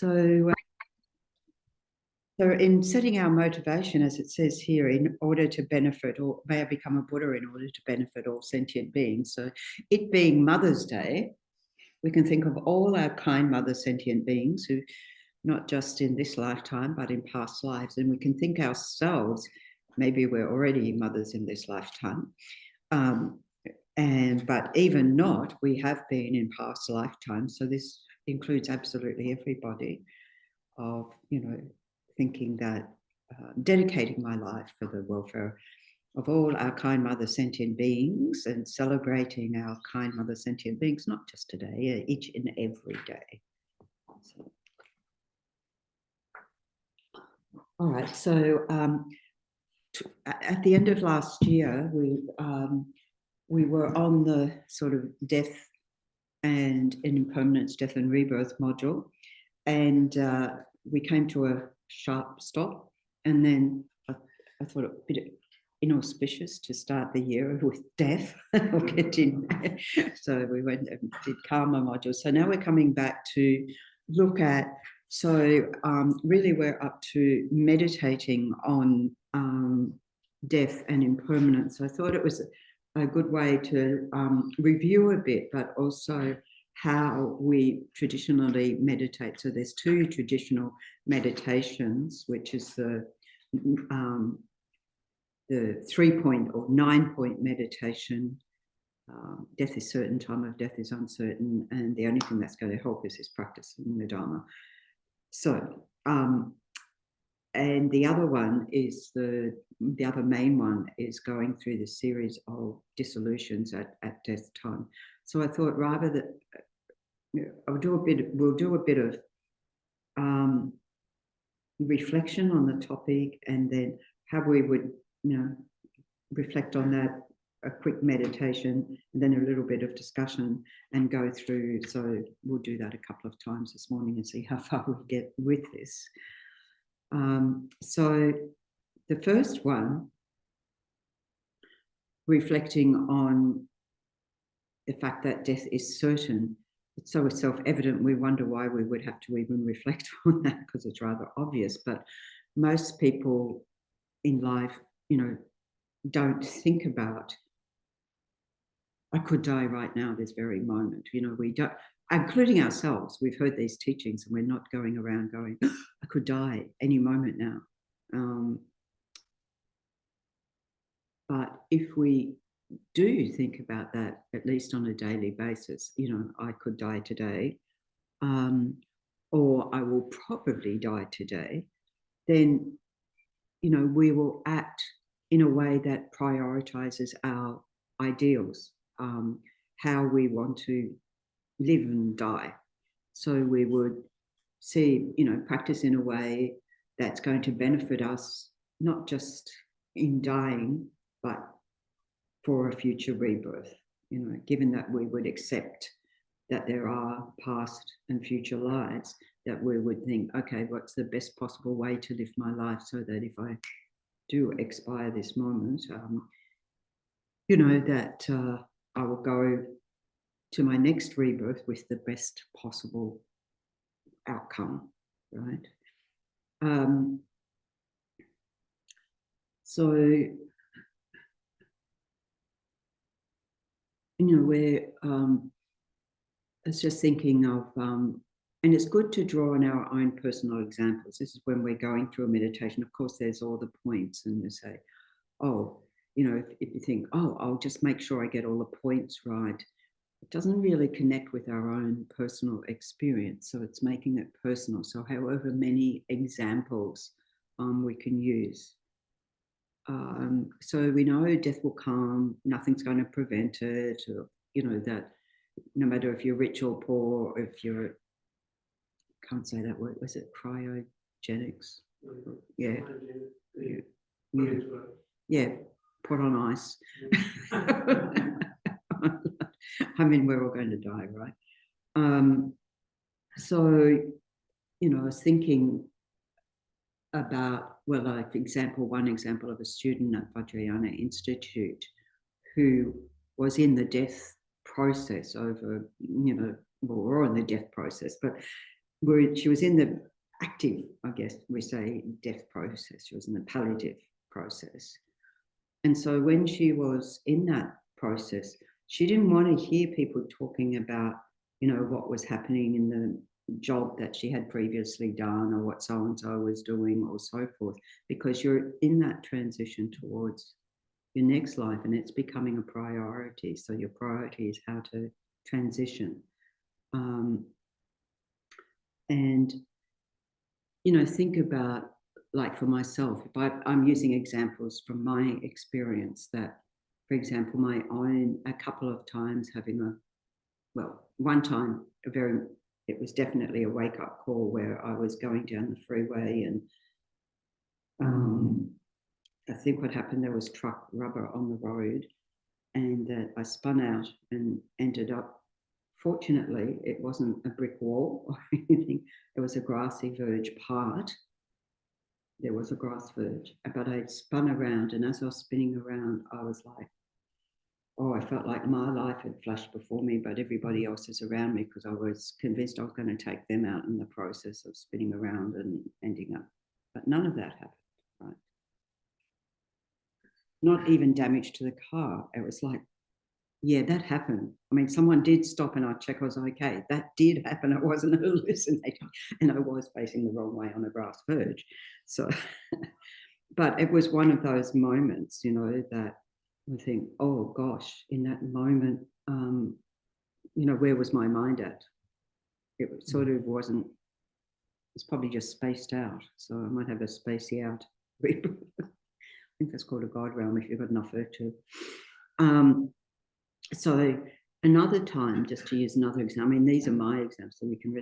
So, so in setting our motivation, as it says here, in order to benefit, or may I become a Buddha in order to benefit all sentient beings. So it being Mother's Day, we can think of all our kind mother sentient beings who, not just in this lifetime, but in past lives. And we can think ourselves, maybe we're already mothers in this lifetime. But even not, we have been in past lifetimes. So this includes absolutely everybody of, thinking that dedicating my life for the welfare of all our kind mother sentient beings and celebrating our kind mother sentient beings, not just today, each and every day. So, all right, so at the end of last year, we were on the sort of death and impermanence, death and rebirth module, and we came to a sharp stop, and then I thought it a bit inauspicious to start the year with death. We'll get in. So we went and did karma module. So now we're coming back to look at, really we're up to meditating on death and impermanence. So I thought it was a good way to review a bit, but also how we traditionally meditate. So there's two traditional meditations, which is the 3-point or 9-point meditation. Death is certain, time of death is uncertain, and the only thing that's going to help us is practicing the Dharma. So, and the other one is the other main one is going through the series of dissolutions at death time. So I thought rather that we'll do a bit of reflection on the topic, and then how we would, reflect on that, a quick meditation, and then a little bit of discussion and go through. So we'll do that a couple of times this morning and see how far we get with this. So the first one, reflecting on the fact that death is certain. It's so self-evident, we wonder why we would have to even reflect on that, because it's rather obvious. But most people in life, don't think about, I could die right now, this very moment. We don't, including ourselves. We've heard these teachings and we're not going around going, I could die any moment now. But if we do think about that, at least on a daily basis, I could die today, or I will probably die today, then, we will act in a way that prioritizes our ideals, how we want to live and die. So we would see, practice in a way that's going to benefit us, not just in dying, but for a future rebirth, given that we would accept that there are past and future lives, that we would think, okay, what's the best possible way to live my life so that if I do expire this moment, that I will go to my next rebirth with the best possible outcome, right? So, we're I was just thinking of, and it's good to draw on our own personal examples. This is when we're going through a meditation. Of course, there's all the points, and you say, if you think, I'll just make sure I get all the points right, it doesn't really connect with our own personal experience. So it's making it personal. So however many examples we can use. So we know death will come, nothing's going to prevent it, or, that no matter if you're rich or poor, if you're, can't say that word, was it cryogenics? Yeah. Yeah, put on ice. I mean, we're all going to die, right? So, I was thinking about, one example of a student at Vajrayana Institute who was in the death process over, we're all in the death process, but she was in the active, I guess we say, death process. She was in the palliative process. And so when she was in that process, she didn't want to hear people talking about, what was happening in the job that she had previously done or what so-and-so was doing or so forth, because you're in that transition towards your next life and it's becoming a priority. So your priority is how to transition. And, think about, like for myself, if I'm using examples from my experience that, for example, my own, a couple of times having one time, it was definitely a wake-up call where I was going down the freeway and I think what happened, there was truck rubber on the road and that I spun out and ended up, fortunately, it wasn't a brick wall or anything. It was a grassy verge part. There was a grass verge, but I spun around, and as I was spinning around, I was like, I felt like my life had flashed before me, but everybody else is around me because I was convinced I was going to take them out in the process of spinning around and ending up. But none of that happened, right? Not even damage to the car. It was like, yeah, that happened. I mean, someone did stop and I checked I was okay. That did happen. I wasn't hallucinating and I was facing the wrong way on a grass verge. So, but it was one of those moments, that I think, oh gosh, in that moment, where was my mind at? It sort of wasn't, it's probably just spaced out. So I might have a spacey out. I think that's called a God realm if you've got enough virtue. So another time, just to use another example, I mean, these are my examples, so we can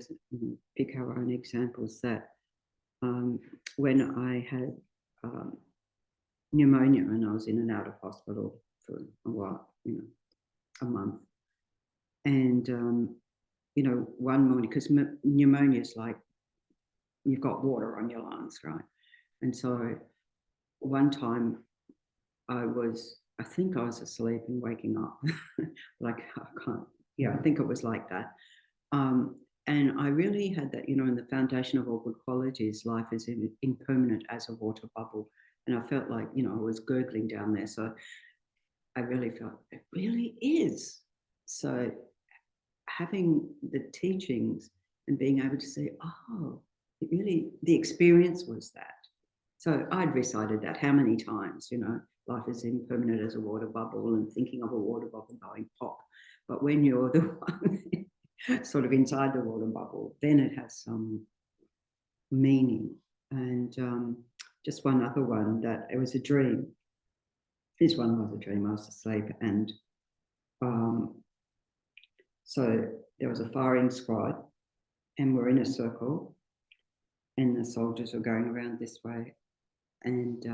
pick our own examples, that when I had pneumonia and I was in and out of hospital for a while, a month. And, one morning, because pneumonia is like you've got water on your lungs, right? And so one time I think I was asleep and waking up. Like, I think it was like that. And I really had that, in the foundation of all good qualities, life is impermanent as a water bubble. And I felt like, I was gurgling down there. So I really felt it really is. So having the teachings and being able to say, the experience was that. So I'd recited that how many times, life is impermanent as a water bubble and thinking of a water bubble going pop. But when you're the one sort of inside the water bubble, then it has some meaning. And just one other one, that it was a dream. This one was a dream. I was asleep, and so there was a firing squad, and we're in a circle, and the soldiers are going around this way, and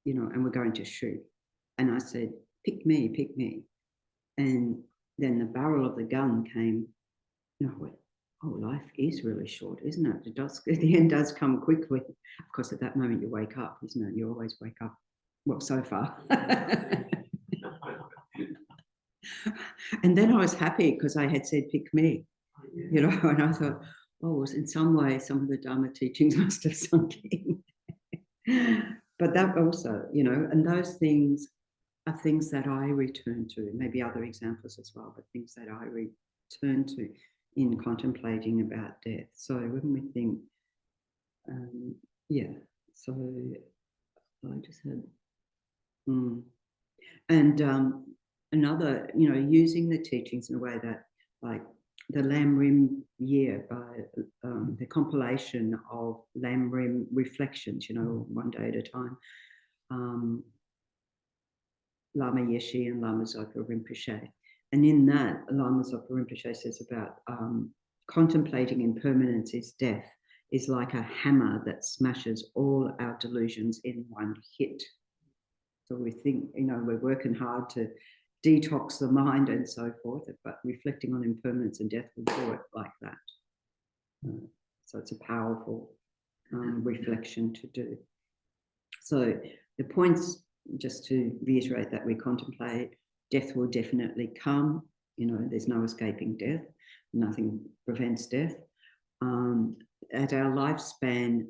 and we're going to shoot. And I said, pick me. And then the barrel of the gun came, and I went, oh, life is really short, isn't it? The end does come quickly. Of course, at that moment you wake up, isn't it? You always wake up. Well, so far. And then I was happy because I had said, pick me, and I thought, in some way, some of the Dharma teachings must have sunk in. But that also, and those things are things that I return to, maybe other examples as well, but things that I return to in contemplating about death. So when we think, so I just had, and another, using the teachings in a way that, like the Lam Rim year, by the compilation of Lam Rim reflections, one day at a time. Lama Yeshe and Lama Zopa Rinpoche. And in that, Lama Zopa Rinpoche says about contemplating impermanence is death, is like a hammer that smashes all our delusions in one hit. So we think, we're working hard to detox the mind and so forth, but reflecting on impermanence and death will do it like that. So it's a powerful reflection to do. So the points, just to reiterate, that we contemplate, death will definitely come. There's no escaping death. nothing prevents death. As our lifespan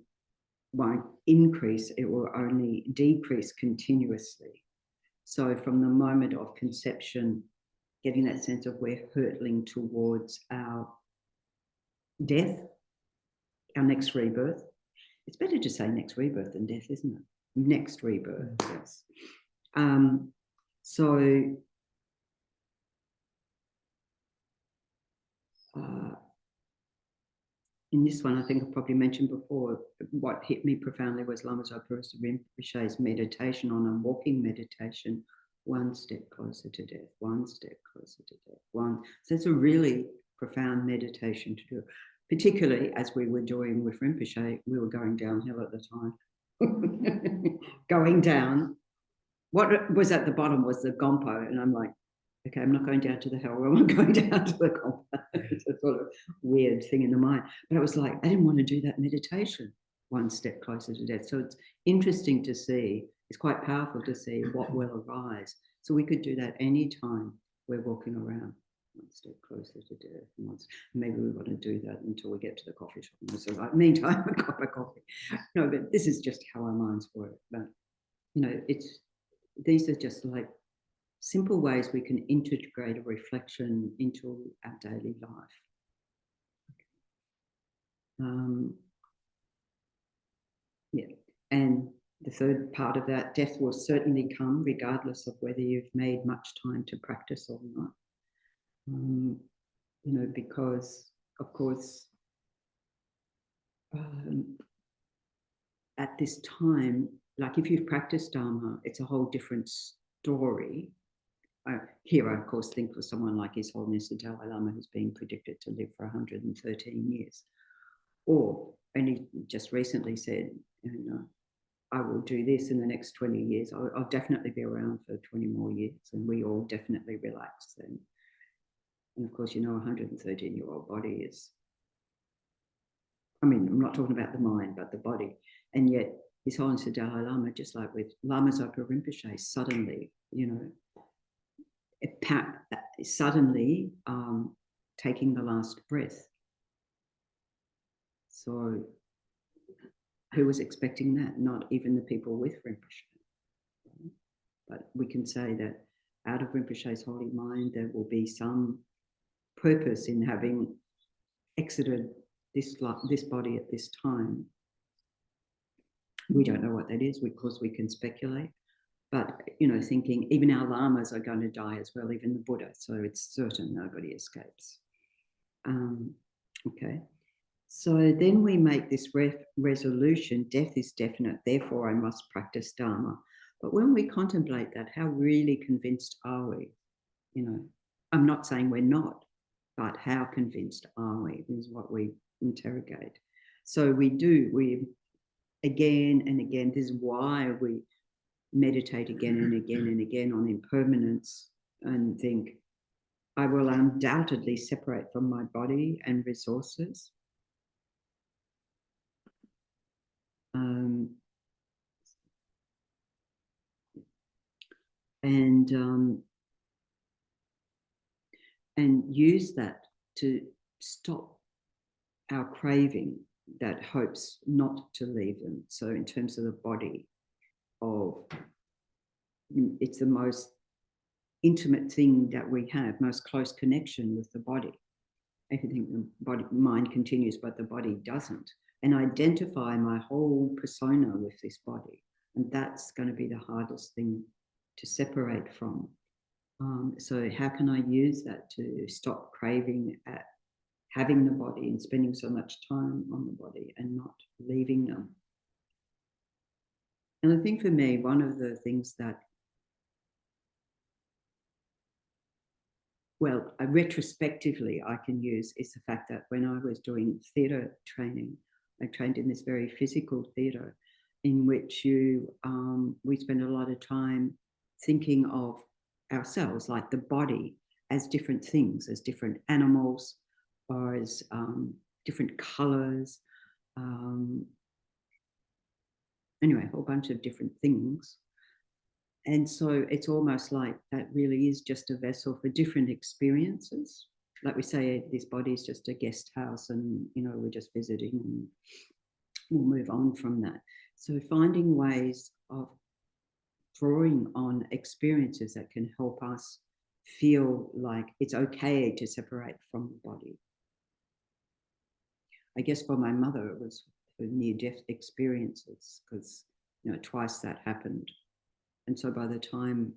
won't increase, it will only decrease continuously. So from the moment of conception, getting that sense of we're hurtling towards our death, our next rebirth. It's better to say next rebirth than death, isn't it? Next rebirth, yes. So in this one, I think I probably mentioned before, what hit me profoundly was Lama Zopa Rinpoche's meditation on a walking meditation, one step closer to death, one step closer to death, one. So it's a really profound meditation to do, particularly as we were doing with Rinpoche. We were going downhill at the time. Going down. What was at the bottom was the Gompo, and I'm like, okay, I'm not going down to the hell room, I'm going down to the Gompo. It's a sort of weird thing in the mind. But I was like, I didn't want to do that meditation, one step closer to death. So it's interesting to see, it's quite powerful to see what will arise. So we could do that anytime we're walking around, one step closer to death. And maybe we want to do that until we get to the coffee shop. So like, meantime, a cup of coffee. No, but this is just how our minds work. But, you know, these are just like simple ways we can integrate a reflection into our daily life. Yeah, and the third part of that, death will certainly come regardless of whether you've made much time to practice or not. You know, because of course, at this time, like if you've practiced Dharma, it's a whole different story. Here, I of course think for someone like His Holiness the Dalai Lama, who's being predicted to live for 113 years, or only just recently said, you know, I will do this in the next 20 years. I'll definitely be around for 20 more years, and we all definitely relax then. And of course, you know, a 113-year-old body is, I mean, I'm not talking about the mind, but the body. And yet, His Holiness the Dalai Lama, just like with Lama Zopa Rinpoche, suddenly, you know, suddenly taking the last breath. So who was expecting that? Not even the people with Rinpoche. But we can say that out of Rinpoche's holy mind, there will be some purpose in having exited this body at this time. We don't know what that is, because we can speculate. But, you know, thinking even our lamas are going to die as well, even the Buddha. So it's certain nobody escapes. Okay. So then we make this resolution, death is definite, therefore I must practice Dharma. But when we contemplate that, how really convinced are we? You know, I'm not saying we're not, but how convinced are we is what we interrogate. So we again and again, this is why we meditate again and again and again on impermanence and think, I will undoubtedly separate from my body and resources. And use that to stop our craving that hopes not to leave them. So in terms of the body, it's the most intimate thing that we have, most close connection with the body. Everything, the body, mind continues, but the body doesn't. And identify my whole persona with this body. And that's going to be the hardest thing to separate from. So how can I use that to stop craving at having the body and spending so much time on the body and not leaving them? And I think for me, one of the things that, well, retrospectively I can use is the fact that when I was doing theatre training, I trained in this very physical theatre in which we spend a lot of time thinking of ourselves, like the body, as different things, as different animals, or as different colours. Anyway, a whole bunch of different things. And so it's almost like that really is just a vessel for different experiences. like we say, this body is just a guest house, and we're just visiting, and we'll move on from that. So finding ways of drawing on experiences that can help us feel like it's okay to separate from the body. I guess for my mother, it was near-death experiences, because twice that happened. And so by the time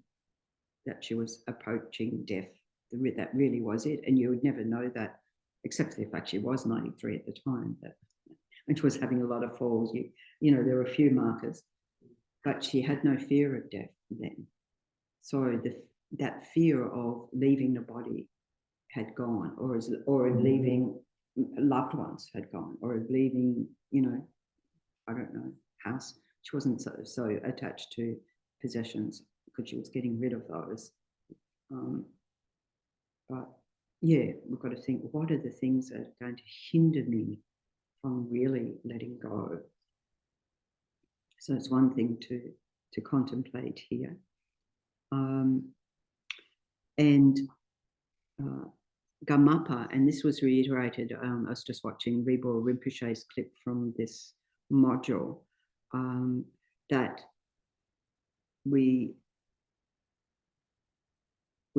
that she was approaching death, that really was it. And you would never know that, except for the fact she was 93 at the time, and she was having a lot of falls. There were a few markers, but she had no fear of death then. So that fear of leaving the body had gone, or leaving loved ones had gone, or leaving, I don't know, house. She wasn't so attached to possessions because she was getting rid of those. But yeah, we've got to think, what are the things that are going to hinder me from really letting go? So it's one thing to contemplate here. And Gamapa, and this was reiterated, I was just watching Rebirth Rinpoche's clip from this module, that we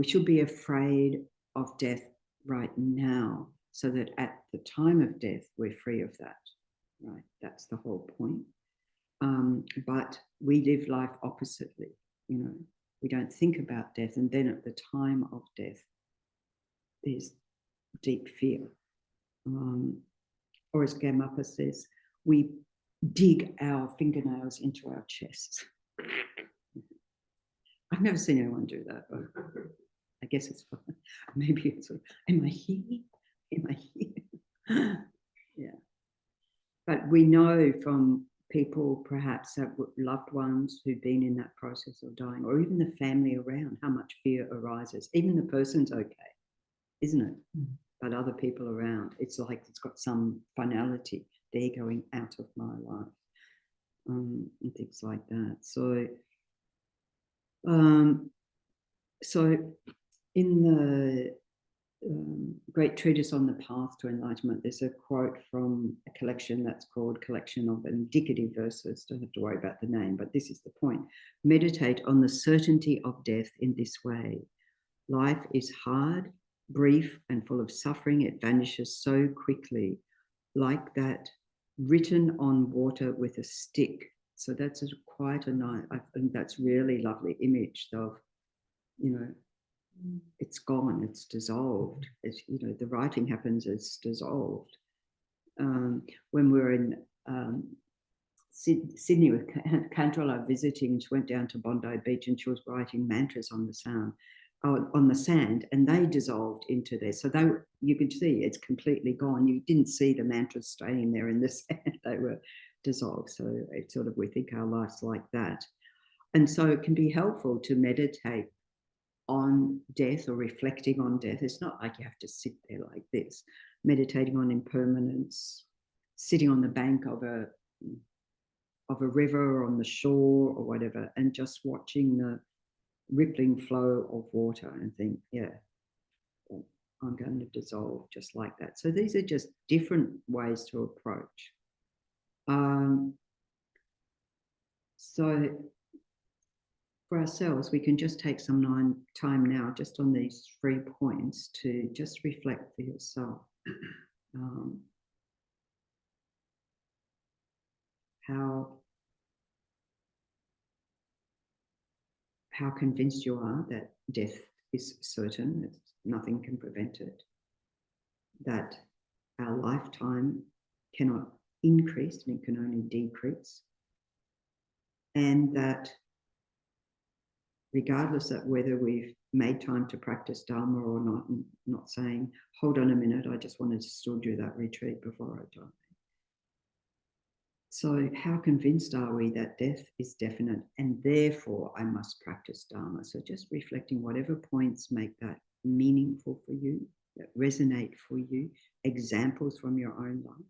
should be afraid of death right now, so that at the time of death, we're free of that, right? That's the whole point. But we live life oppositely, we don't think about death, and then at the time of death, there's deep fear. Or as Gamapa says, we dig our fingernails into our chests. I've never seen anyone do that, but I guess it's fun. Maybe it's am I here? Am I here? Yeah. But we know from people perhaps that loved ones who've been in that process of dying, or even the family around, how much fear arises. Even the person's okay, isn't it? Mm-hmm. But other people around, it's like it's got some finality. They're going out of my life, and things like that. So, in the Great Treatise on the Path to Enlightenment, there's a quote from a collection that's called Collection of Indicative Verses. Don't have to worry about the name, but this is the point. Meditate on the certainty of death in this way. Life is hard, brief, and full of suffering. It vanishes so quickly, like that written on water with a stick. So that's quite a nice, I think that's really lovely image of, it's gone, it's dissolved. It's, the writing happens, it's dissolved. When we were in Sydney with Cantrola visiting, she went down to Bondi Beach and she was writing mantras on the sand, and they dissolved into there. So you could see it's completely gone. You didn't see the mantras staying there in the sand. They were dissolved. So it's sort of, we think our life's like that. And so it can be helpful to meditate on death or reflecting on death. It's not like you have to sit there like this, meditating on impermanence, sitting on the bank of a river or on the shore or whatever, and just watching the rippling flow of water and think, yeah, I'm going to dissolve just like that. So these are just different ways to approach. So for ourselves, we can just take some time now just on these 3 points to just reflect for yourself. How convinced you are that death is certain, that nothing can prevent it, that our lifetime cannot increase and it can only decrease, and that regardless of whether we've made time to practice Dharma or not, and not saying, hold on a minute, I just wanted to still do that retreat before I die. So how convinced are we that death is definite and therefore I must practice Dharma? So just reflecting whatever points make that meaningful for you, that resonate for you, examples from your own life.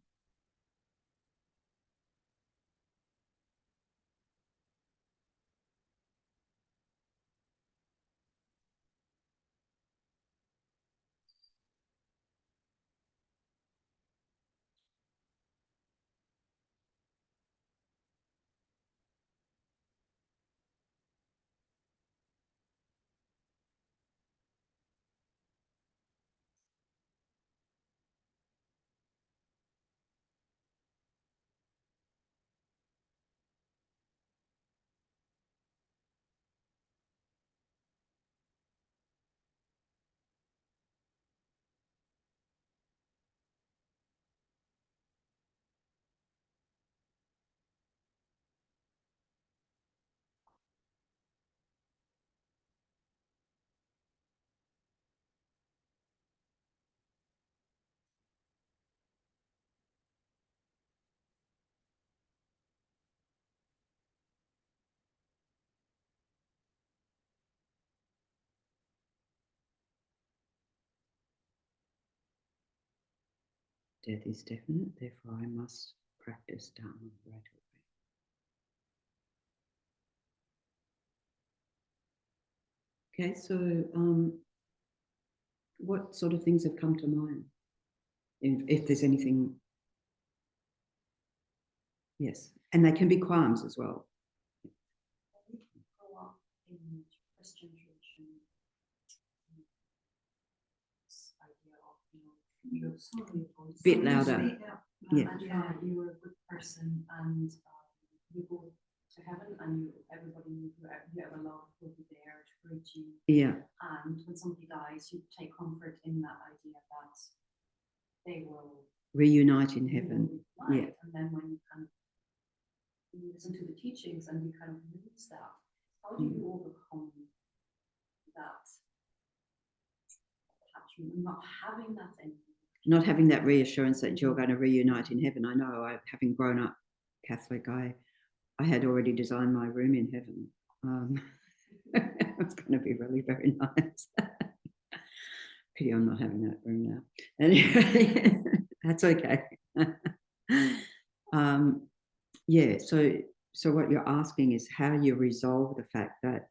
Death is definite, therefore I must practice Dharma right away. Okay, so what sort of things have come to mind? If there's anything, yes, and they can be qualms as well. In Christian tradition, this idea of Bit louder. Yeah. And you were a good person, and you go to heaven, and everybody who you ever loved will be there to greet you. Yeah. And when somebody dies, you take comfort in that idea that they will reunite in heaven. Yeah. And then when you kind of listen to the teachings and you kind of lose that, how do you overcome that attachment and not having that anymore? Not having that reassurance that you're going to reunite in heaven. I know, having grown up Catholic, I had already designed my room in heaven. It's going to be really very nice. Pity I'm not having that room now. Anyway, that's okay. Yeah, so what you're asking is how you resolve the fact that,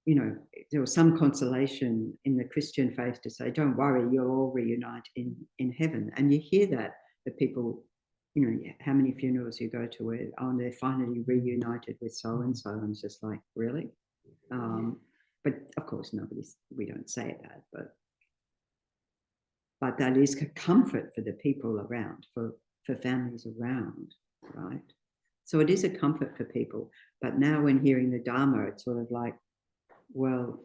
you know, there was some consolation in the Christian faith to say, don't worry, you'll all reunite in heaven. And you hear that, the people, you know, how many funerals you go to where, oh, they're finally reunited with so-and-so, and it's just like, really? But of course, we don't say that, but that is a comfort for the people around, for families around, right? So it is a comfort for people. But now when hearing the Dharma, it's sort of like, well,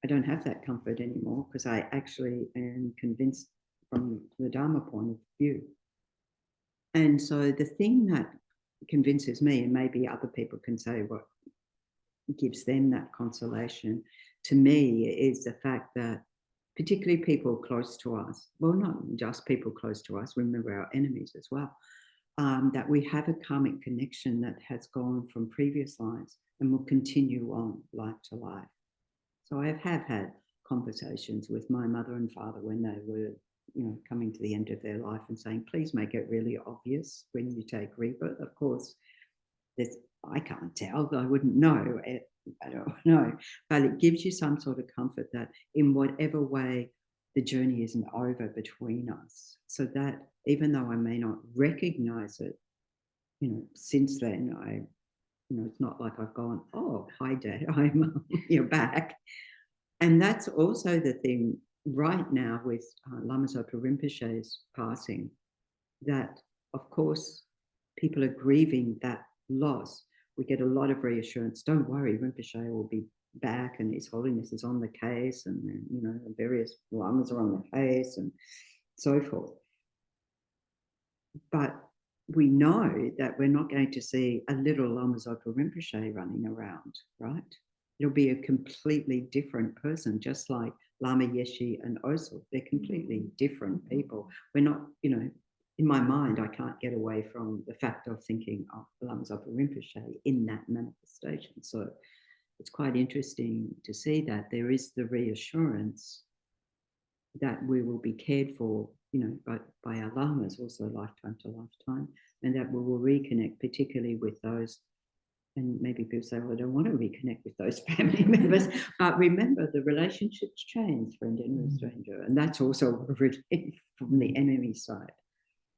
I don't have that comfort anymore because I actually am convinced from the Dharma point of view. And so the thing that convinces me, and maybe other people can say what gives them that consolation, to me is the fact that particularly people close to us, well, not just people close to us, remember our enemies as well, that we have a karmic connection that has gone from previous lives and will continue on life to life. So I have had conversations with my mother and father when they were, you know, coming to the end of their life and saying, please make it really obvious when you take rebirth. Of course, I can't tell, I wouldn't know. I don't know, but it gives you some sort of comfort that in whatever way the journey isn't over between us, so that even though I may not recognize it, you know, since then, you know, it's not like I've gone, oh, hi, Dad, hi, Mum, you're back. And that's also the thing right now with Lama Zopa Rinpoche's passing, that, of course, people are grieving that loss. We get a lot of reassurance. Don't worry, Rinpoche will be back and His Holiness is on the case, and, you know, various lamas are on the case and so forth. But we know that we're not going to see a little Lama Zopa Rinpoche running around, right? It'll be a completely different person, just like Lama Yeshe and Osul. They're completely different people. We're not, you know, in my mind, I can't get away from the fact of thinking of Lama Zopa Rinpoche in that manifestation. So it's quite interesting to see that there is the reassurance that we will be cared for, you know, by our lamas, also lifetime to lifetime, and that we will reconnect, particularly with those. And maybe people say, well, I don't want to reconnect with those family members. But remember, the relationships change, friend, enemy, stranger. And that's also a relief from the enemy side.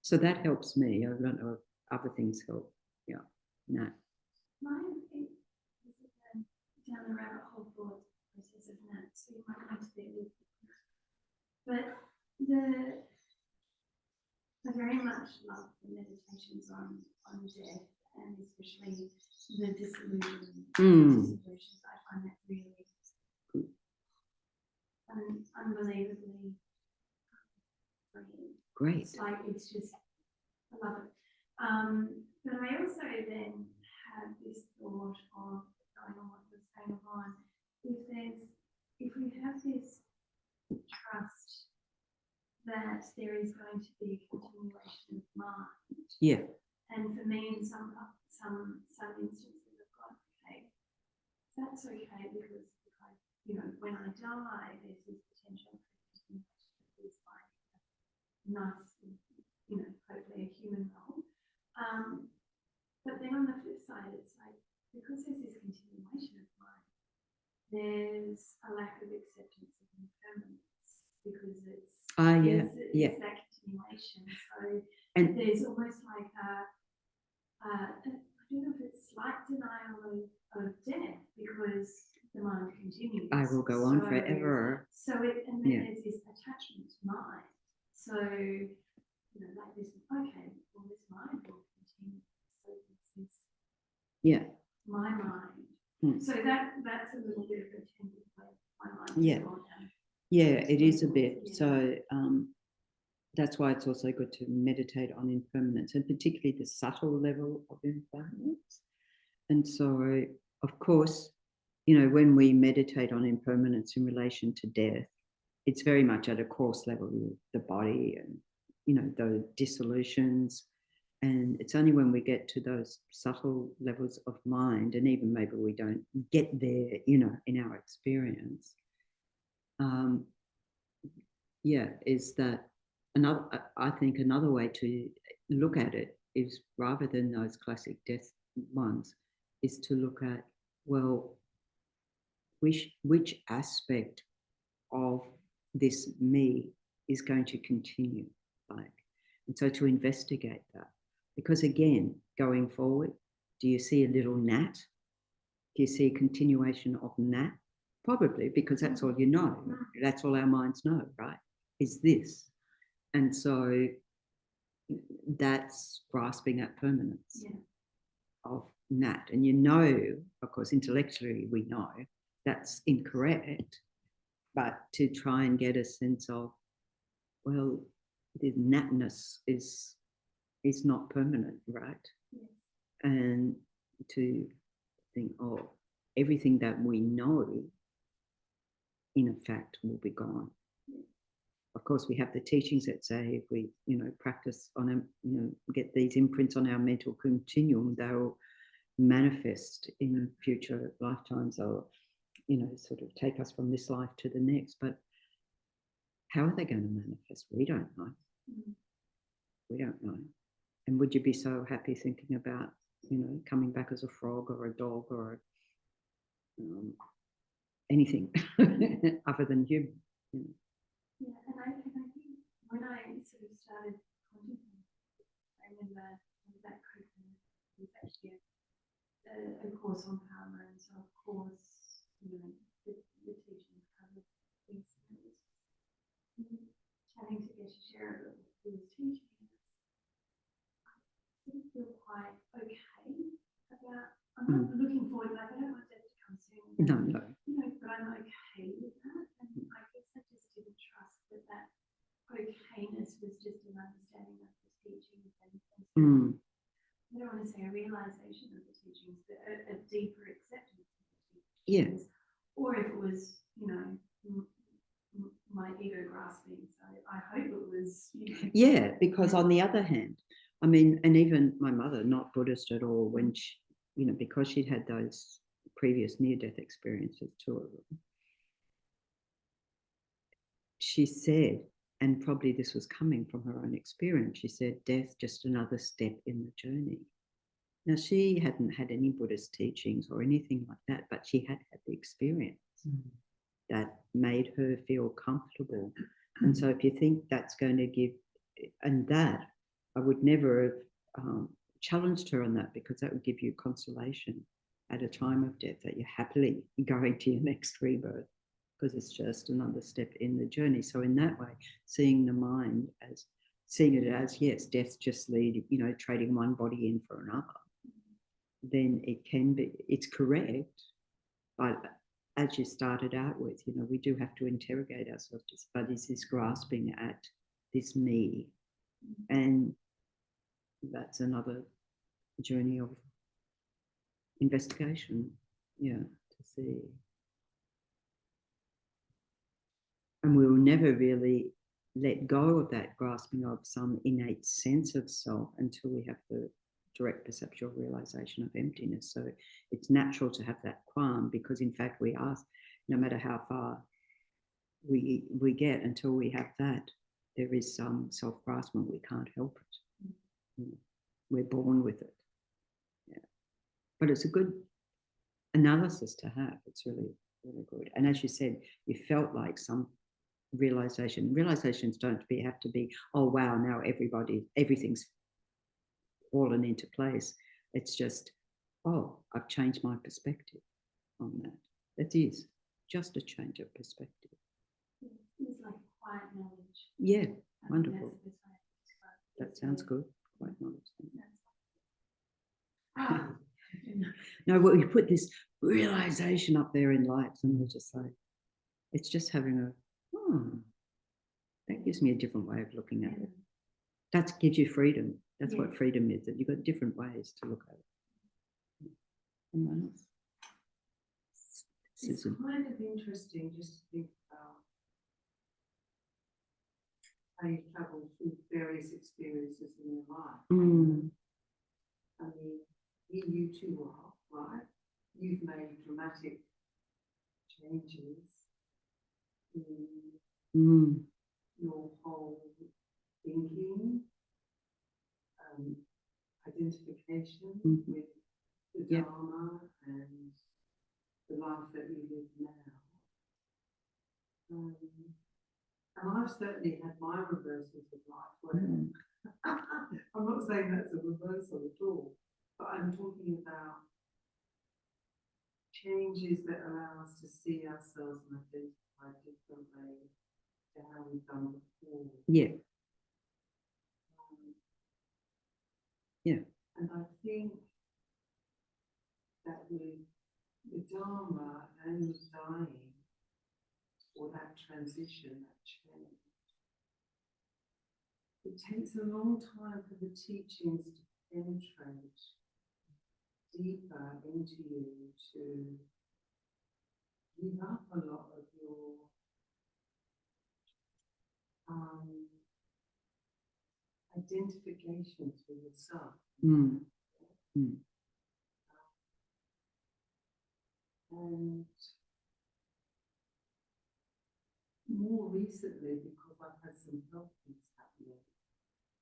So that helps me. I don't know if other things help. Yeah. No. Mine is down the rabbit hole thought process, isn't it? So you might have to be. But I very much love the meditations on death, and especially the disillusion. Disillusions. I find that really unbelievably great. It's like, it's just, I love it. But I also then had this thought of going on what was going on. If we have this trust that there is going to be a continuation of mind. Yeah. And for me, in some instances, I've gone, okay, that's okay because you know, when I die, there's this potential for continuation of this like nice there's almost like I don't know if it's slight denial of death because the mind continues. I will go on forever. So and then there's this attachment to mind. So, like this, okay, well, this mind will continue. So this is my mind. So that's a little bit of a template my mind. Yeah, it is a bit. Yeah. So that's why it's also good to meditate on impermanence, and particularly the subtle level of impermanence. And so, of course, when we meditate on impermanence in relation to death, it's very much at a coarse level, the body and, the dissolutions. And it's only when we get to those subtle levels of mind, and even maybe we don't get there, in our experience, is that I think another way to look at it is, rather than those classic death ones, is to look at, well, which aspect of this me is going to continue, and so to investigate that. Because again, going forward, do you see a little gnat? Do you see a continuation of gnat? Probably, because that's all you know. That's all our minds know, right? Is this. And so that's grasping at permanence of gnat. And of course, intellectually we know that's incorrect, but to try and get a sense of, well, the gnatness is not permanent, right? Yes. And to think, everything that we know, in effect, will be gone. Yes. Of course, we have the teachings that say if we, practice on get these imprints on our mental continuum, they'll manifest in future lifetimes, or, sort of take us from this life to the next. But how are they going to manifest? We don't know. Mm. We don't know. And would you be so happy thinking about, coming back as a frog or a dog or anything other than human? Yeah, and I think when I sort of started contemplating, I remember that Chökyi was actually a course on karma, and so of course, the teachings covered things. Chatting to Geshe Sherrill, who was teaching us, I feel quite okay about. I'm not looking forward, I don't want that to come soon. No. But I'm okay with that, and I guess I just didn't trust that okayness was just an understanding of the teachings, and I don't want to say a realization of the teachings, but a deeper acceptance of the teachings. Yes. Or if it was, my ego grasping. So I hope it was. Yeah, because on the other hand, I mean, and even my mother, not Buddhist at all, when she, because she'd had those previous near-death experiences, 2 of them, she said, and probably this was coming from her own experience, she said, death just another step in the journey. Now, she hadn't had any Buddhist teachings or anything like that, but she had had the experience that made her feel comfortable. And so if you think that's going to give, and that, I would never have challenged her on that, because that would give you consolation at a time of death, that you're happily going to your next rebirth, because it's just another step in the journey. So in that way, seeing the mind as, seeing it as, yes, death's just trading one body in for another, then it can be, it's correct. But as you started out with, we do have to interrogate ourselves, but is this grasping at this me? And that's another journey of investigation, to see. And we will never really let go of that grasping of some innate sense of self until we have the direct perceptual realization of emptiness. So it's natural to have that qualm, because in fact we are, no matter how far we get, until we have that, there is some self-grasping. We can't help it. We're born with it. Yeah. But it's a good analysis to have. It's really, really good. And as you said, you felt like some realizations don't have to be, oh wow, now everything's fallen into place. It's just, oh, I've changed my perspective on that. It is just a change of perspective. It's like quiet knowledge. Yeah, I think wonderful. that's the best way to describe it. That sounds good. Quite knowledge. Ah, No, well, you put this realization up there in lights, and we're just like, it's just having a, that gives me a different way of looking at it. That gives you freedom. That's what freedom is, that you've got different ways to look at it. Anyone else? It's kind of interesting just to think about how you travel through various experiences in your life. I mean, you too are, right? You've made dramatic changes in your whole thinking, identification with the Dharma and the life that you live now. And I've certainly had my reversals of life where I'm not saying that's a reversal at all, but I'm talking about changes that allow us to see ourselves and identify differently to how we've done before. Yeah. And I think that with the Dharma and the dying, or that transition, that change, it takes a long time for the teachings to penetrate deeper into you, to give up a lot of your identifications with yourself. And more recently, because I've had some health things happening,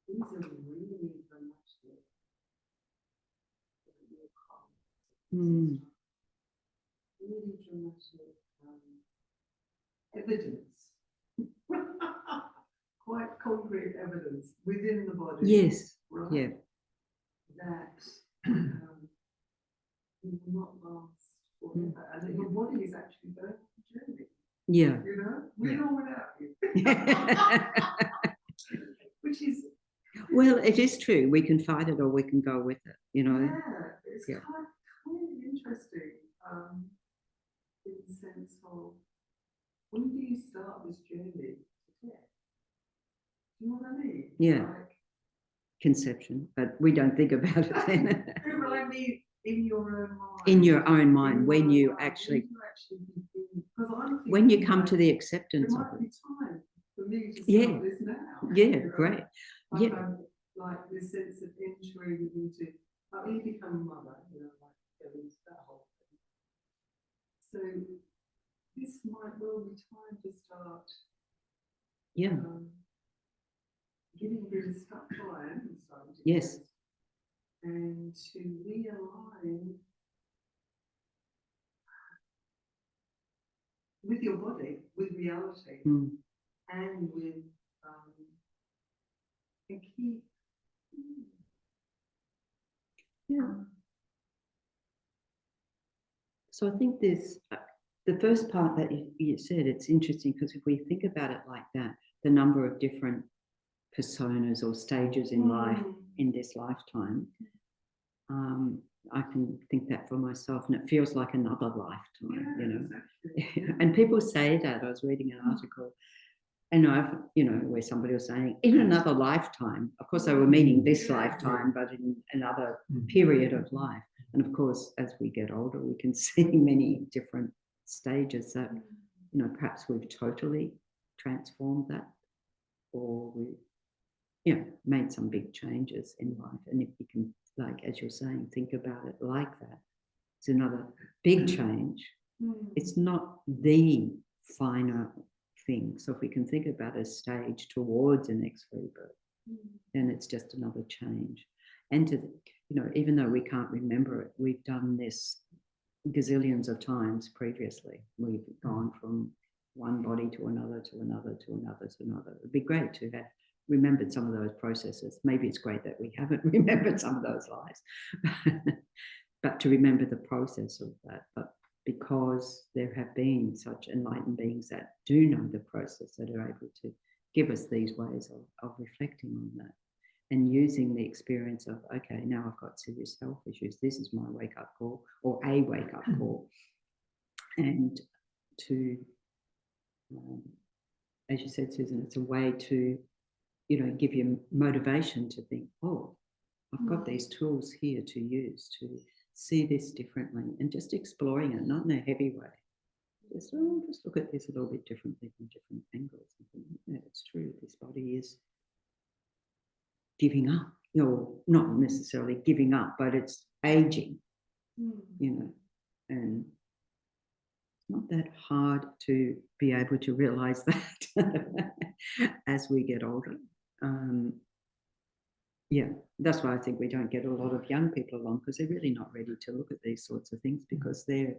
these are really dramatic. Really dramatic evidence, quite concrete evidence within the body. Yes. Right? Yeah. That you will not last forever, and that your body is actually going on a journey. Yeah. You know, with or without you. Which is, well, it is true. We can fight it or we can go with it, you know. yeah, it's kind of interesting in the sense of, when do you start this journey to death? Do you know what I mean? Yeah. Like, Conception, but we don't think about it then. but I mean, in your own mind. In your own mind, In when your you mind, actually begin, because I'm when you thinking come like, to the there acceptance of might be it. time for me to Yeah. start this now. Yeah, you know? great. Like, Yeah. like this sense of entering into, like when you become a mother, you know, like go into that whole thing. So this might well be time to start getting rid of structural and starting to Yes. and to realign with your body, with reality, and with and keep. So I think this, the first part that you said, it's interesting because if we think about it like that, the number of different personas or stages in life in this lifetime, I can think that for myself, and it feels like another lifetime, you know. Exactly. And people say that. I was reading an article, and where somebody was saying, in another lifetime. Of course, they were meaning this lifetime, but in another period of life. And of course, as we get older, we can see many different stages that, perhaps we've totally transformed that, or we, made some big changes in life. And if you can, like, as you're saying, think about it like that, it's another big change. It's not the final thing. So if we can think about a stage towards the next rebirth, then it's just another change. And to, even though we can't remember it, we've done this gazillions of times previously. We've gone from one body to another, to another, to another, to another. It'd be great to have remembered some of those processes. Maybe it's great that we haven't remembered some of those lives, but to remember the process of that. But because there have been such enlightened beings that do know the process, that are able to give us these ways of reflecting on that and using the experience of, okay, now I've got serious health issues. This is my wake-up call, or a wake-up call. And to, as you said, Susan, it's a way to, give you motivation to think, oh, I've got these tools here to use to see this differently, and just exploring it, not in a heavy way. Just look at this a little bit differently from different angles. And think, yeah, it's true. This body is giving up, not necessarily giving up, but it's aging, and it's not that hard to be able to realize that as we get older. Yeah, that's why I think we don't get a lot of young people along, because they're really not ready to look at these sorts of things, because they're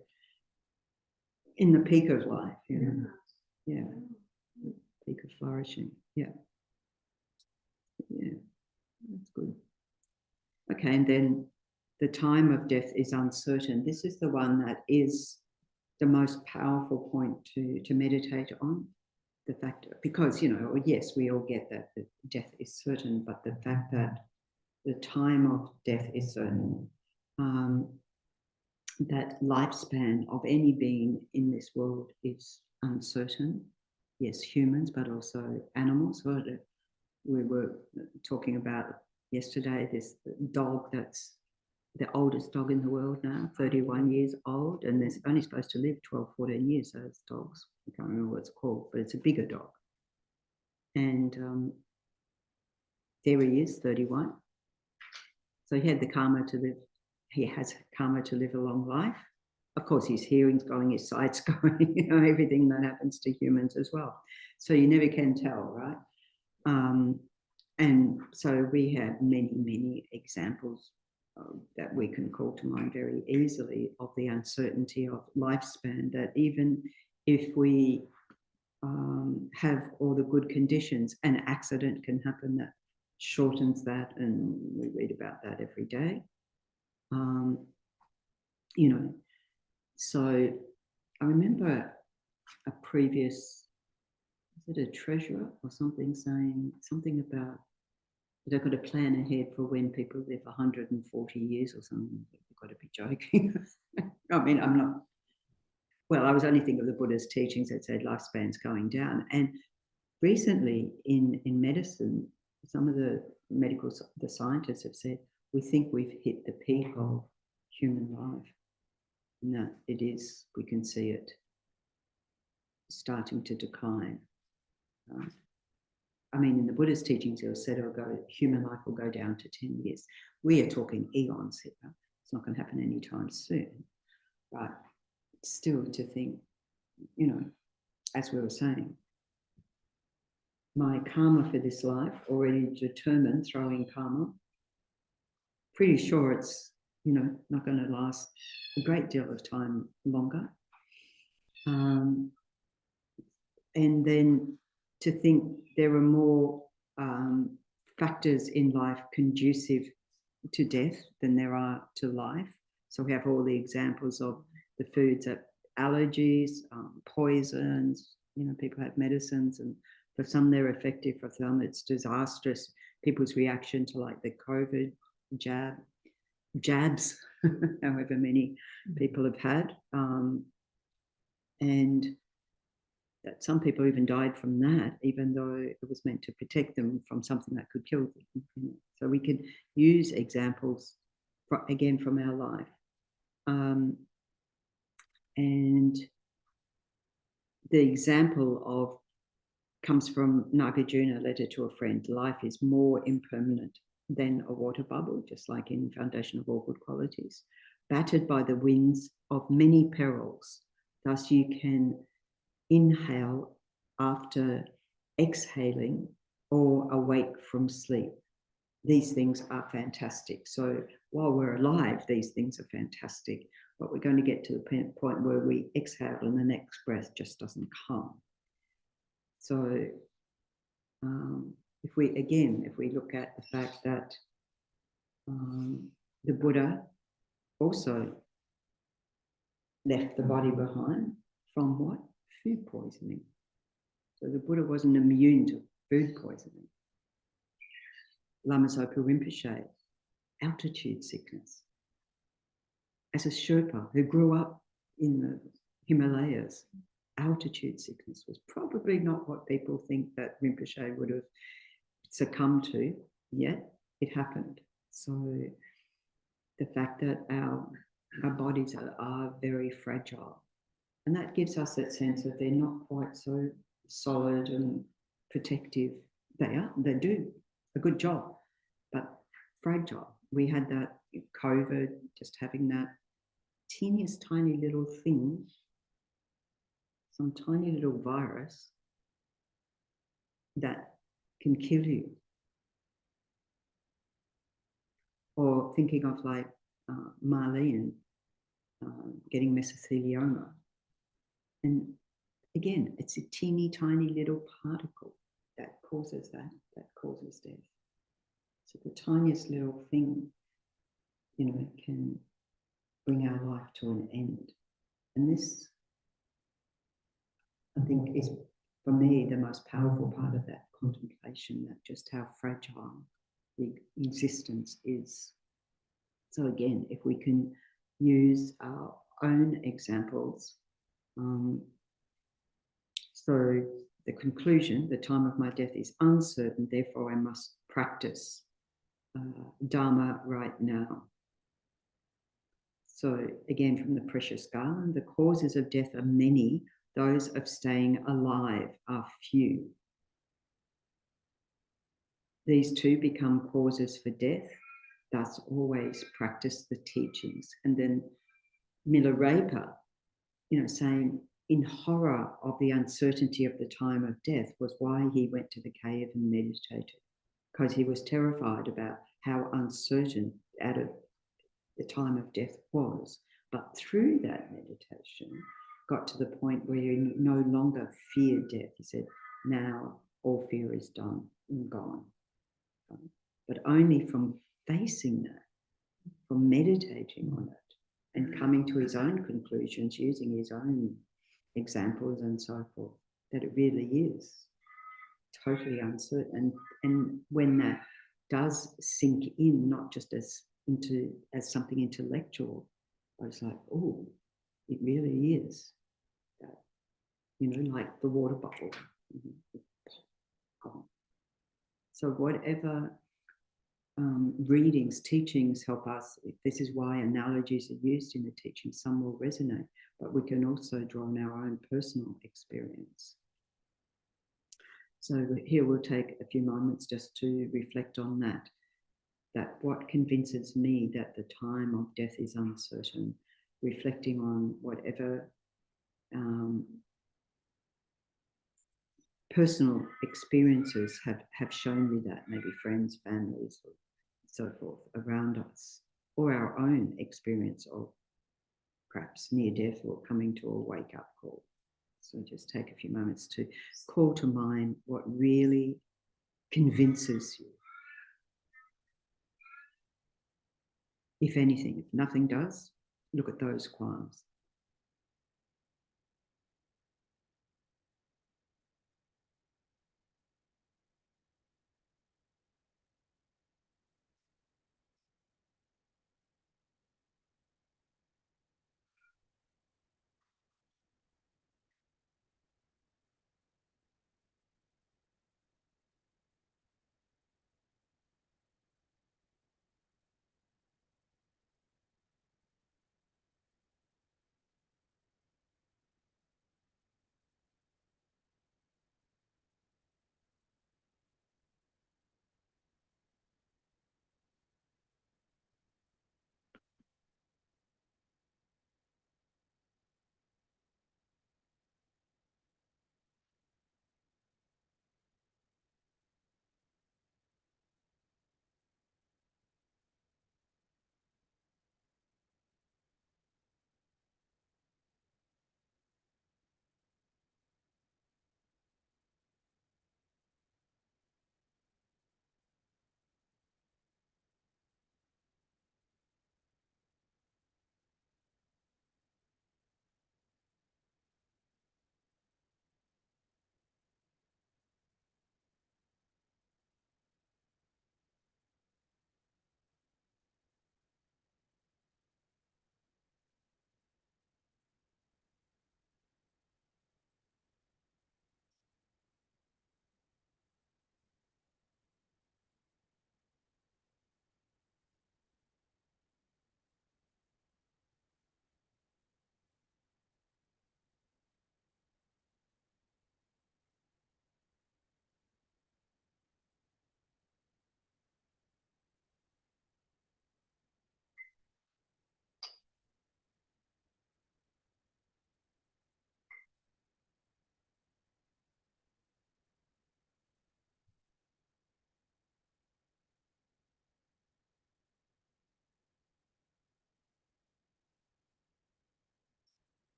in the peak of life, yeah, peak of flourishing, yeah, that's good. Okay, and then the time of death is uncertain. This is the one that is the most powerful point to meditate on. The fact, because, yes, we all get that death is certain, but the fact that the time of death is certain, that lifespan of any being in this world is uncertain. Yes, humans, but also animals. We were talking about yesterday, this dog that's the oldest dog in the world now, 31 years old, and they're only supposed to live 12, 14 years, those dogs. I can't remember what it's called, but it's a bigger dog. And there he is, 31. So he had the karma to live. He has karma to live a long life. Of course, his hearing's going, his sight's going, everything that happens to humans as well. So you never can tell, right? And so we have many, many examples that we can call to mind very easily of the uncertainty of lifespan, that even if we have all the good conditions, an accident can happen that shortens that, and we read about that every day. So I remember a previous, is it a treasurer or something, saying something about they've got to plan ahead for when people live 140 years or something. You've got to be joking. I mean, I'm not. Well, I was only thinking of the Buddha's teachings that said lifespan's going down. And recently in medicine, some of the scientists have said, we think we've hit the peak of human life. No, it is, we can see it starting to decline. I mean, in the Buddha's teachings, it was said human life will go down to 10 years. We are talking eons here. It's not going to happen anytime soon. But still to think, as we were saying, my karma for this life, already determined, throwing karma, pretty sure it's, not going to last a great deal of time longer. And then to think there are more factors in life conducive to death than there are to life. So we have all the examples of the foods that allergies, poisons, people have medicines, and for some they're effective, for some it's disastrous. People's reaction to like the COVID jabs, however many people have had. And that some people even died from that, even though it was meant to protect them from something that could kill them. So we could use examples, again, from our life. And the example comes from Nagarjuna, letter to a friend. Life is more impermanent than a water bubble, just like in Foundation of All Good Qualities, battered by the winds of many perils. Thus you can inhale after exhaling or awake from sleep. These things are fantastic. So while we're alive, these things are fantastic, but we're going to get to the point where we exhale and the next breath just doesn't come. So if we look at the fact that the Buddha also left the body behind from what? Food poisoning. So the Buddha wasn't immune to food poisoning. Lama Zopa Rinpoche, altitude sickness. As a Sherpa who grew up in the Himalayas, altitude sickness was probably not what people think that Rinpoche would have succumbed to, yet it happened. So the fact that our bodies are very fragile, and that gives us that sense that they're not quite so solid and protective. They do a good job, but fragile. We had that COVID, just having that teeniest tiny little thing, some tiny little virus that can kill you. Or thinking of like Marlene getting mesothelioma. And again, it's a teeny tiny little particle that causes death. So the tiniest little thing, can bring our life to an end. And this, I think, is for me the most powerful part of that contemplation, that just how fragile the existence is. So again, if we can use our own examples, so the conclusion, the time of my death is uncertain, therefore I must practice Dharma right now. So again, from the Precious Garland, the causes of death are many, those of staying alive are few. These two become causes for death, thus always practice the teachings. And then Milarepa, saying in horror of the uncertainty of the time of death was why he went to the cave and meditated, because he was terrified about how uncertain the time of death was. But through that meditation, got to the point where you no longer feared death. He said, now all fear is done and gone. But only from facing that, from meditating on it and coming to his own conclusions, using his own examples and so forth, that it really is totally uncertain. And when that does sink in, not just as something intellectual, I was like, oh, it really is that, like the water bottle. So whatever readings, teachings help us. This is why analogies are used in the teaching. Some will resonate, but we can also draw on our own personal experience. So here we'll take a few moments just to reflect on that what convinces me that the time of death is uncertain, reflecting on whatever personal experiences have shown me that, maybe friends, families, or so forth around us, or our own experience of perhaps near death or coming to a wake-up call. So just take a few moments to call to mind what really convinces you. If anything, if nothing does, look at those qualms.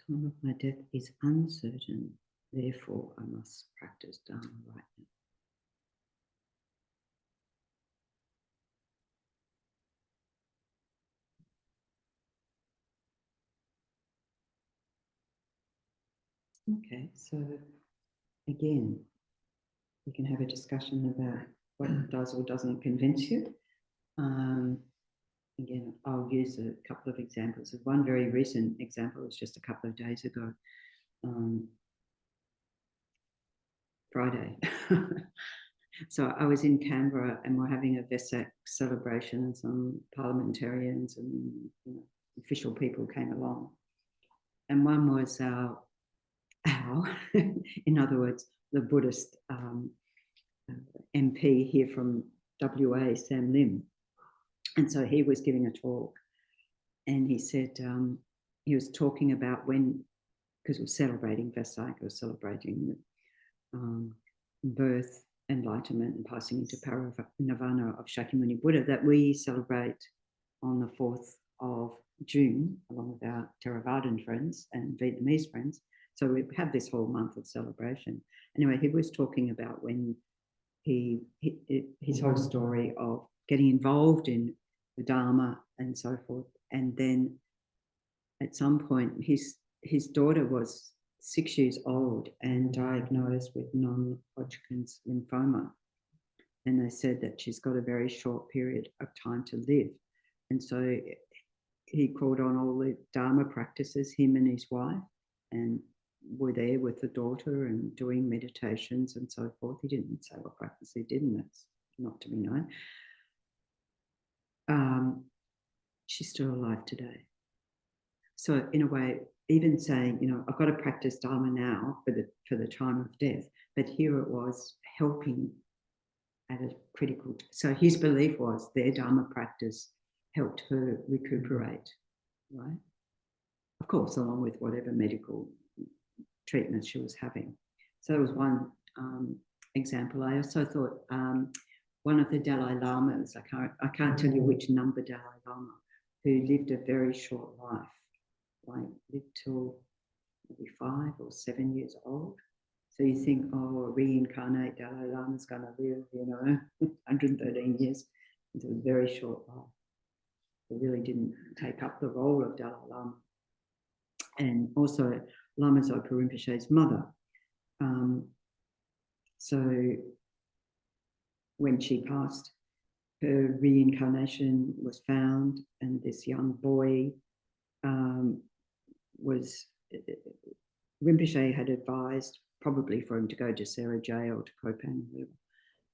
time of my death is uncertain, therefore I must practice Dharma right now. Okay, so again, we can have a discussion about what does or doesn't convince you. Again, I'll use a couple of examples. One very recent example was just a couple of days ago, Friday. So I was in Canberra and we're having a Vesak celebration, and some parliamentarians and official people came along. And one was our in other words, the Buddhist MP here from WA, Sam Lim. And so he was giving a talk, and he said, he was talking about when, because we're celebrating Vesak, we're celebrating the birth, enlightenment, and passing into parinirvana of Shakyamuni Buddha, that we celebrate on the 4th of June, along with our Theravadan friends and Vietnamese friends. So we have this whole month of celebration. Anyway, he was talking about when his whole story of getting involved in the Dharma and so forth. And then at some point, his daughter was 6 years old and diagnosed with non-Hodgkin's lymphoma. And they said that she's got a very short period of time to live. And so he called on all the Dharma practices, him and his wife, and were there with the daughter and doing meditations and so forth. He didn't say what practice he did, and that's not to be known. She's still alive today. So in a way, even saying, I've got to practice Dharma now for the time of death, but here it was helping at a critical. So his belief was their Dharma practice helped her recuperate, right? Of course, along with whatever medical treatment she was having. So that was one example. I also thought one of the Dalai Lamas, I can't tell you which number Dalai Lama, who lived a very short life, like lived till maybe 5 or 7 years old. So you think, oh, reincarnate Dalai Lama's going to live, 113 years. It's a very short life. He really didn't take up the role of Dalai Lama. And also Lama Zopa Rinpoche's mother. So when she passed, her reincarnation was found, and this young boy Rinpoche had advised probably for him to go to Sarah jail, to Kopan, whatever.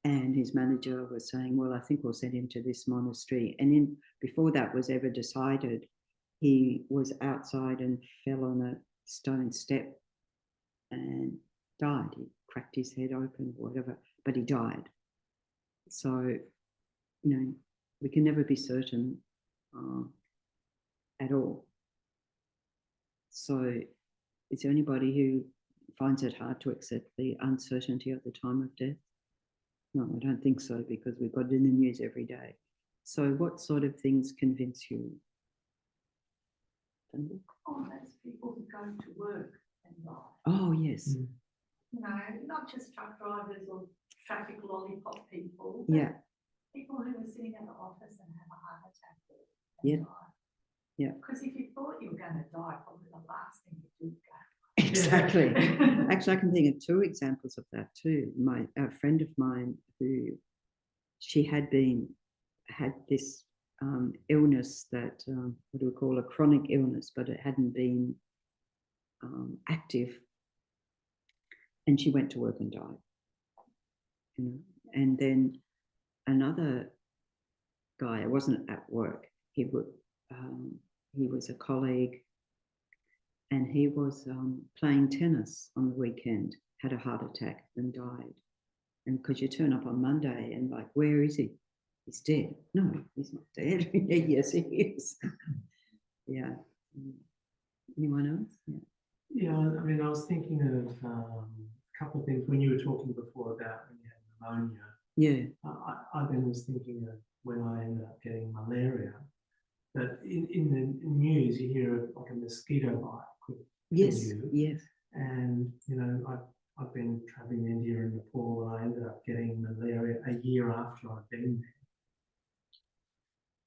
And his manager was saying, well, I think we'll send him to this monastery. And before that was ever decided, he was outside and fell on a stone step and died. He cracked his head open, whatever, but he died. So, we can never be certain at all. So is there anybody who finds it hard to accept the uncertainty of the time of death? No, I don't think so, because we've got it in the news every day. So what sort of things convince you? Oh, those people who go to work and die. Oh, yes. Not just truck drivers or traffic lollipop people. Yeah. People who are sitting at the office and have a heart attack Yeah. and die. Yeah. Because if you thought you were going to die, probably the last thing you do is go. Exactly. Actually, I can think of 2 examples of that too. A friend of mine who she had this illness that, what do we call a chronic illness, but it hadn't been active. And she went to work and died. And then another guy, it wasn't at work, he was a colleague, and he was playing tennis on the weekend, had a heart attack and died. And because you turn up on Monday and like, where is he? He's dead. No, he's not dead. Yes, he is. Yeah. Anyone else? Yeah, I mean, I was thinking of a couple of things when you were talking before about when you had pneumonia. Yeah. I then was thinking of when I ended up getting malaria. But in the news, you hear of like a mosquito bite could Yes, you. yes. And, you know, I've been traveling in India and Nepal, and I ended up getting malaria a year after I'd been there.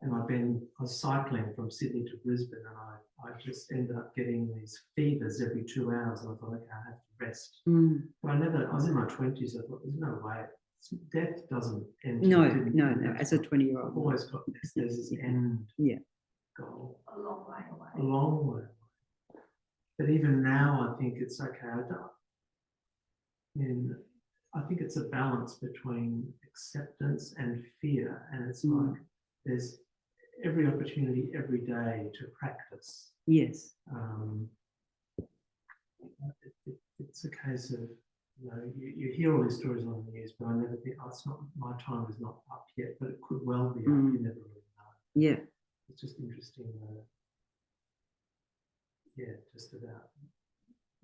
And I was cycling from Sydney to Brisbane, and I just ended up getting these fevers every 2 hours. And I thought, okay, I have to rest. But I was in my 20s. I thought, there's no way. Death doesn't end. No. As a 20-year-old. I've always got this. There's this end goal. A long way away. A long way. But even now, I think it's okay. I think it's a balance between acceptance and fear. And it's like there's every opportunity every day to practice. Yes. It's a case of, you know, you hear all these stories on the news, but I never think, oh, it's not, my time is not up yet, but it could well be up. You never really know. Yeah. It's just interesting. Just about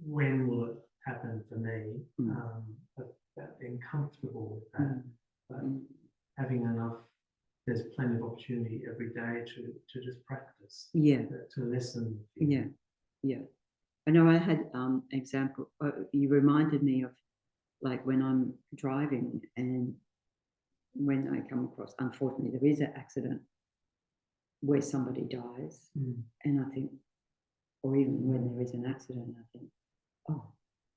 when will it happen for me? About being comfortable with that, but having enough. There's plenty of opportunity every day to just practice. Yeah. To lessen. Yeah. I know I had example. You reminded me of like when I'm driving and when I come across, unfortunately, there is an accident where somebody dies, and I think, or even when there is an accident, I think, oh,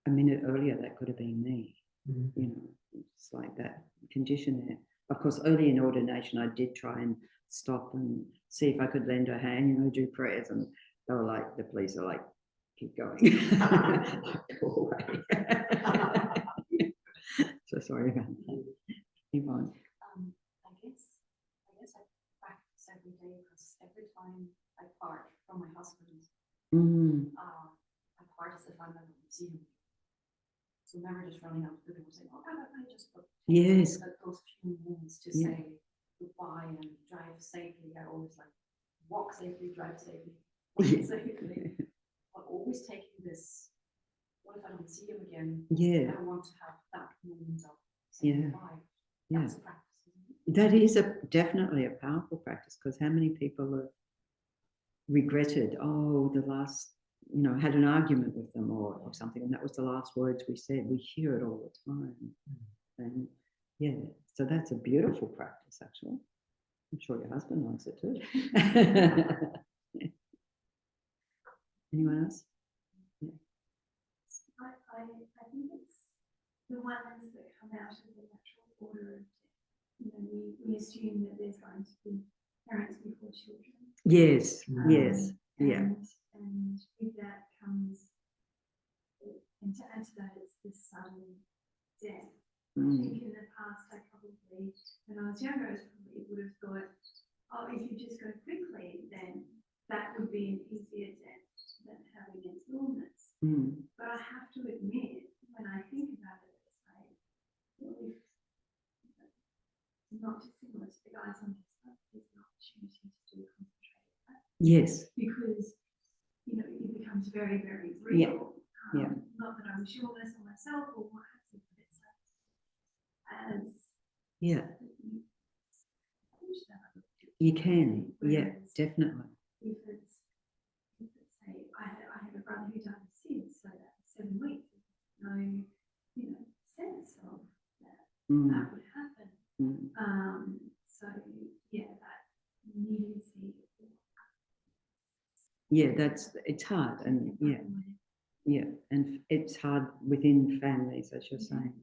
a minute earlier that could have been me. You know, it's like that condition there. Of course, early in ordination, I did try and stop and see if I could lend a hand, you know, do prayers, and they were like, the police are like, keep going. Go away. So sorry about that. Keep on. I guess I practice every day because every time I part from my husband, I part as if I'm never seeing him. So never just running out the door saying, oh, I just got yes. those few moments to say goodbye and drive safely. I always like walk safely, drive safely, safely. But always taking this, what if I don't see him again? Yeah. I want to have that moment of saying goodbye. That's a practice. That is definitely a powerful practice, because how many people have regretted, oh, the last, you know, had an argument with them or something, and that was the last words we said. We hear it all the time. And so that's a beautiful practice, actually. I'm sure your husband likes it too. Anyone else? I think it's the ones that come out of the natural order of death. You know, we assume that there's going to be parents before children. Yes, And with that comes, and to add to that, it's the sudden death. I think in the past, when I was younger, I probably would have thought, oh, if you just go quickly, then that would be an easier death than having an illness. But I have to admit, when I think about it, it's like, well, if not dissimilar to the guys on this side, there's an opportunity to do concentrated practice. yes. Because, you know, it becomes very, very real. Not that I wish illness on myself or what have you, but it's as you can, definitely. If it's say I had a brother who died of SIDS, so that's 7 weeks. No, you know, sense of that that would happen. So that immediacy. It's hard, and and it's hard within families, as you're saying.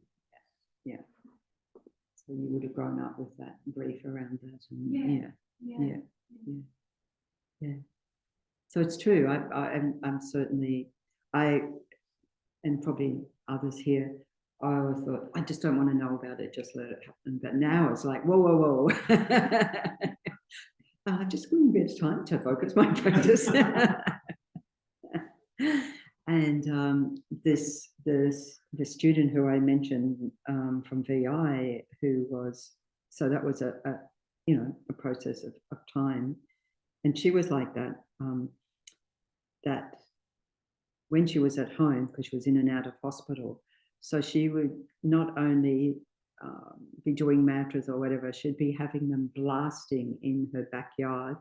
So you would have grown up with that grief around that, and So it's true. I'm certainly, and probably others here, I always thought, I just don't want to know about it, just let it happen. But now it's like, whoa. Just give me a bit of time to focus my practice. And the student who I mentioned from VI, who was, so that was a process of time, and she was like that. That when she was at home, because she was in and out of hospital, so she would not only be doing mantras or whatever, she'd be having them blasting in her backyard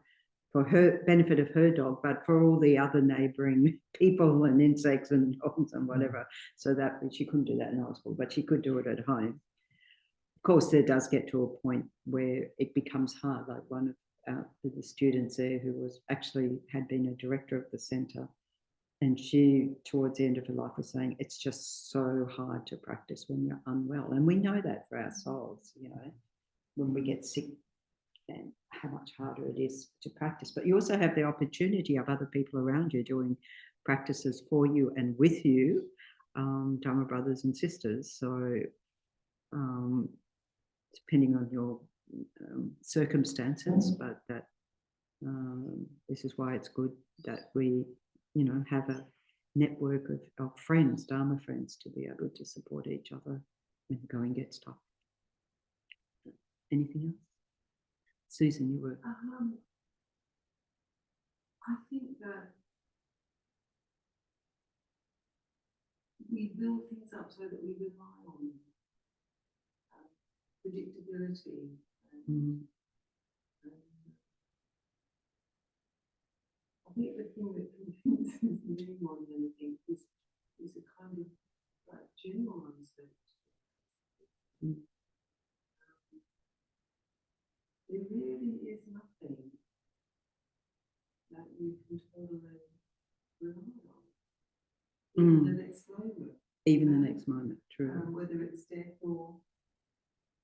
for her benefit of her dog, but for all the other neighbouring people and insects and dogs and whatever. So that she couldn't do that in hospital, but she could do it at home. Of course, there does get to a point where it becomes hard. Like one of the students there who was actually had been a director of the centre, and she, towards the end of her life, was saying it's just so hard to practice when you're unwell. And we know that for ourselves, you know, when we get sick, and how much harder it is to practice. But you also have the opportunity of other people around you doing practices for you and with you, Dharma brothers and sisters. So depending on your circumstances, but that this is why it's good that we, you know, have a network of friends, Dharma friends, to be able to support each other when going get stuff. Anything else? Susan, you were. I think that we build things up so that we rely on predictability. I think the thing that convinces me more than anything is a kind of general uncertainty. There really is nothing that you can totally rely on. Even the next moment. Even the next moment, true. Whether it's death or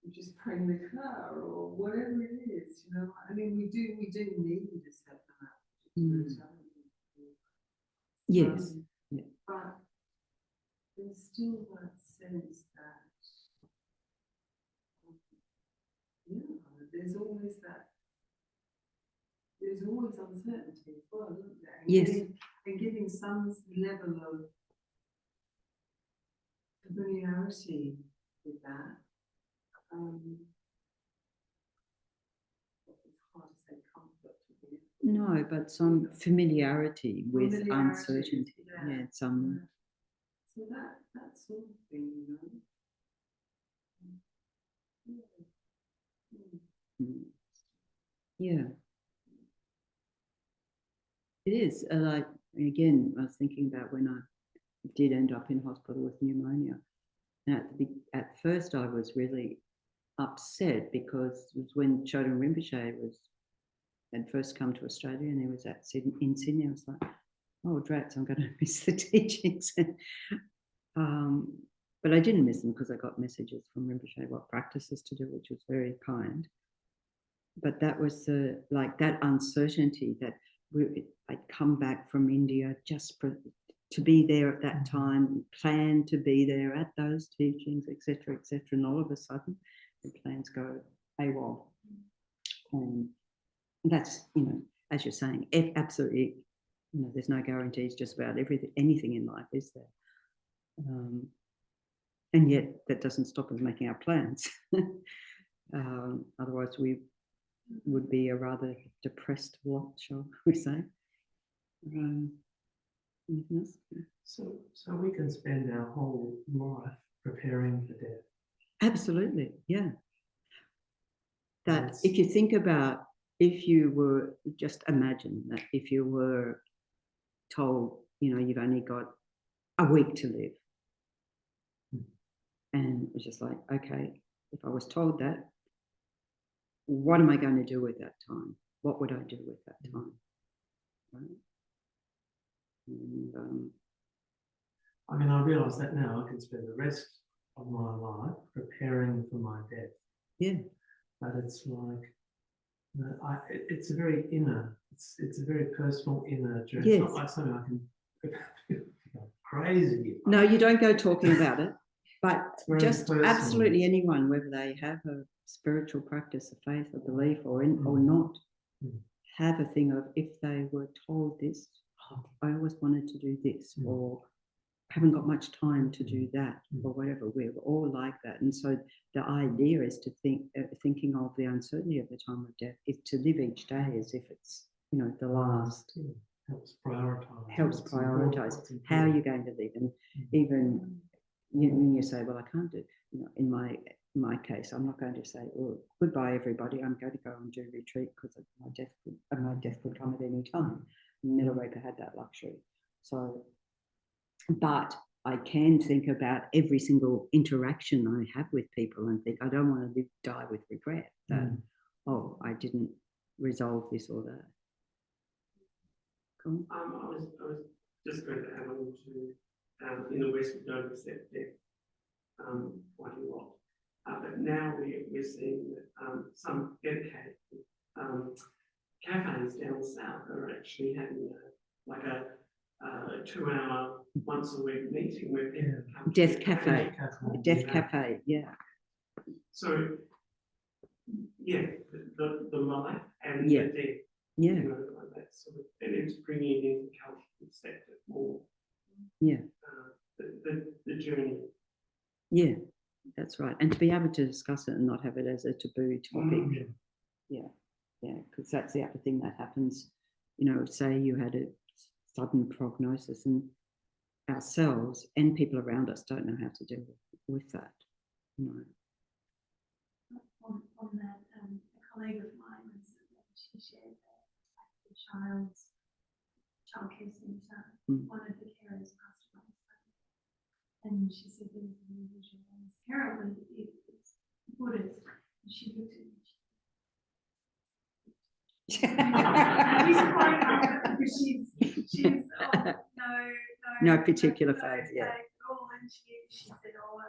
just praying the car or whatever it is, you know. I mean, we do need a certain amount of spirituality. Yes. But there's still that sense that there's always uncertainty as well, isn't there? And getting some level of familiarity with that. It's hard to say comfort. No, but some familiarity with uncertainty. Yeah, some. So that sort of thing, you know. Yeah. It is like, again, I was thinking about when I did end up in hospital with pneumonia. And at first I was really upset because it was when Chökyi Rinpoche had first come to Australia, and he was in Sydney. I was like, oh, drats, I'm going to miss the teachings. But I didn't miss them because I got messages from Rinpoche what practices to do, which was very kind. But that was like that uncertainty that I'd come back from India just to be there at that time, plan to be there at those teachings, etc., etc. And all of a sudden, the plans go AWOL. And that's, you know, as you're saying, absolutely, you know, there's no guarantees just about anything in life, is there? And yet that doesn't stop us making our plans. Otherwise we would be a rather depressed lot, shall we say. Anything else? So we can spend our whole life preparing for death. Absolutely, yeah. That if you think about, if you were, just imagine that if you were told, you know, you've only got a week to live. And it's just like, okay, if I was told that, what am I going to do with that time? What would I do with that time? Right? And, I mean, I realise that now I can spend the rest of my life preparing for my death. Yeah. But it's like, you know, it's a very inner, it's a very personal inner journey. Yes. It's not like something I can crazy. No, you don't go talking about it, but just personal. Absolutely anyone, whether they have a spiritual practice, a faith, a belief, or not, have a thing of, if they were told this, oh, I always wanted to do this, or haven't got much time to do that, or whatever. We're all like that. And so the idea is to thinking of the uncertainty of the time of death is to live each day as if it's, you know, the last. Helps prioritize. Helps prioritize how you're going to live. And even when you say, well, I can't do, you know, in my in my case, I'm not going to say, oh, goodbye, everybody. I'm going to go and do retreat because my death could come at any time. Middleweber had that luxury. So, but I can think about every single interaction I have with people and think, I don't want to die with regret that, oh, I didn't resolve this or that. Cool. I was just going to add on to, in the West, we don't accept death quite a lot. But now we're seeing that some dedicated cafes down south are actually having a 2-hour once a week meeting where people come. Death cafe. Death cafe, yeah. So, yeah, the life and Yeah. the death. Yeah. You know, like that sort of, and it's bringing in the cultural sector more. Yeah. The journey. Yeah, that's right. And to be able to discuss it and not have it as a taboo topic. Yeah, because that's the other thing that happens. You know, say you had a sudden prognosis and ourselves and people around us don't know how to deal with that. No. On that, a colleague of mine she shared that at the childcare centre, one of the carers passed away. And she said there was an individual who was terribly Buddhist. And she looked at me. She's quite because she's no particular faith, yeah. At all. And she said, oh,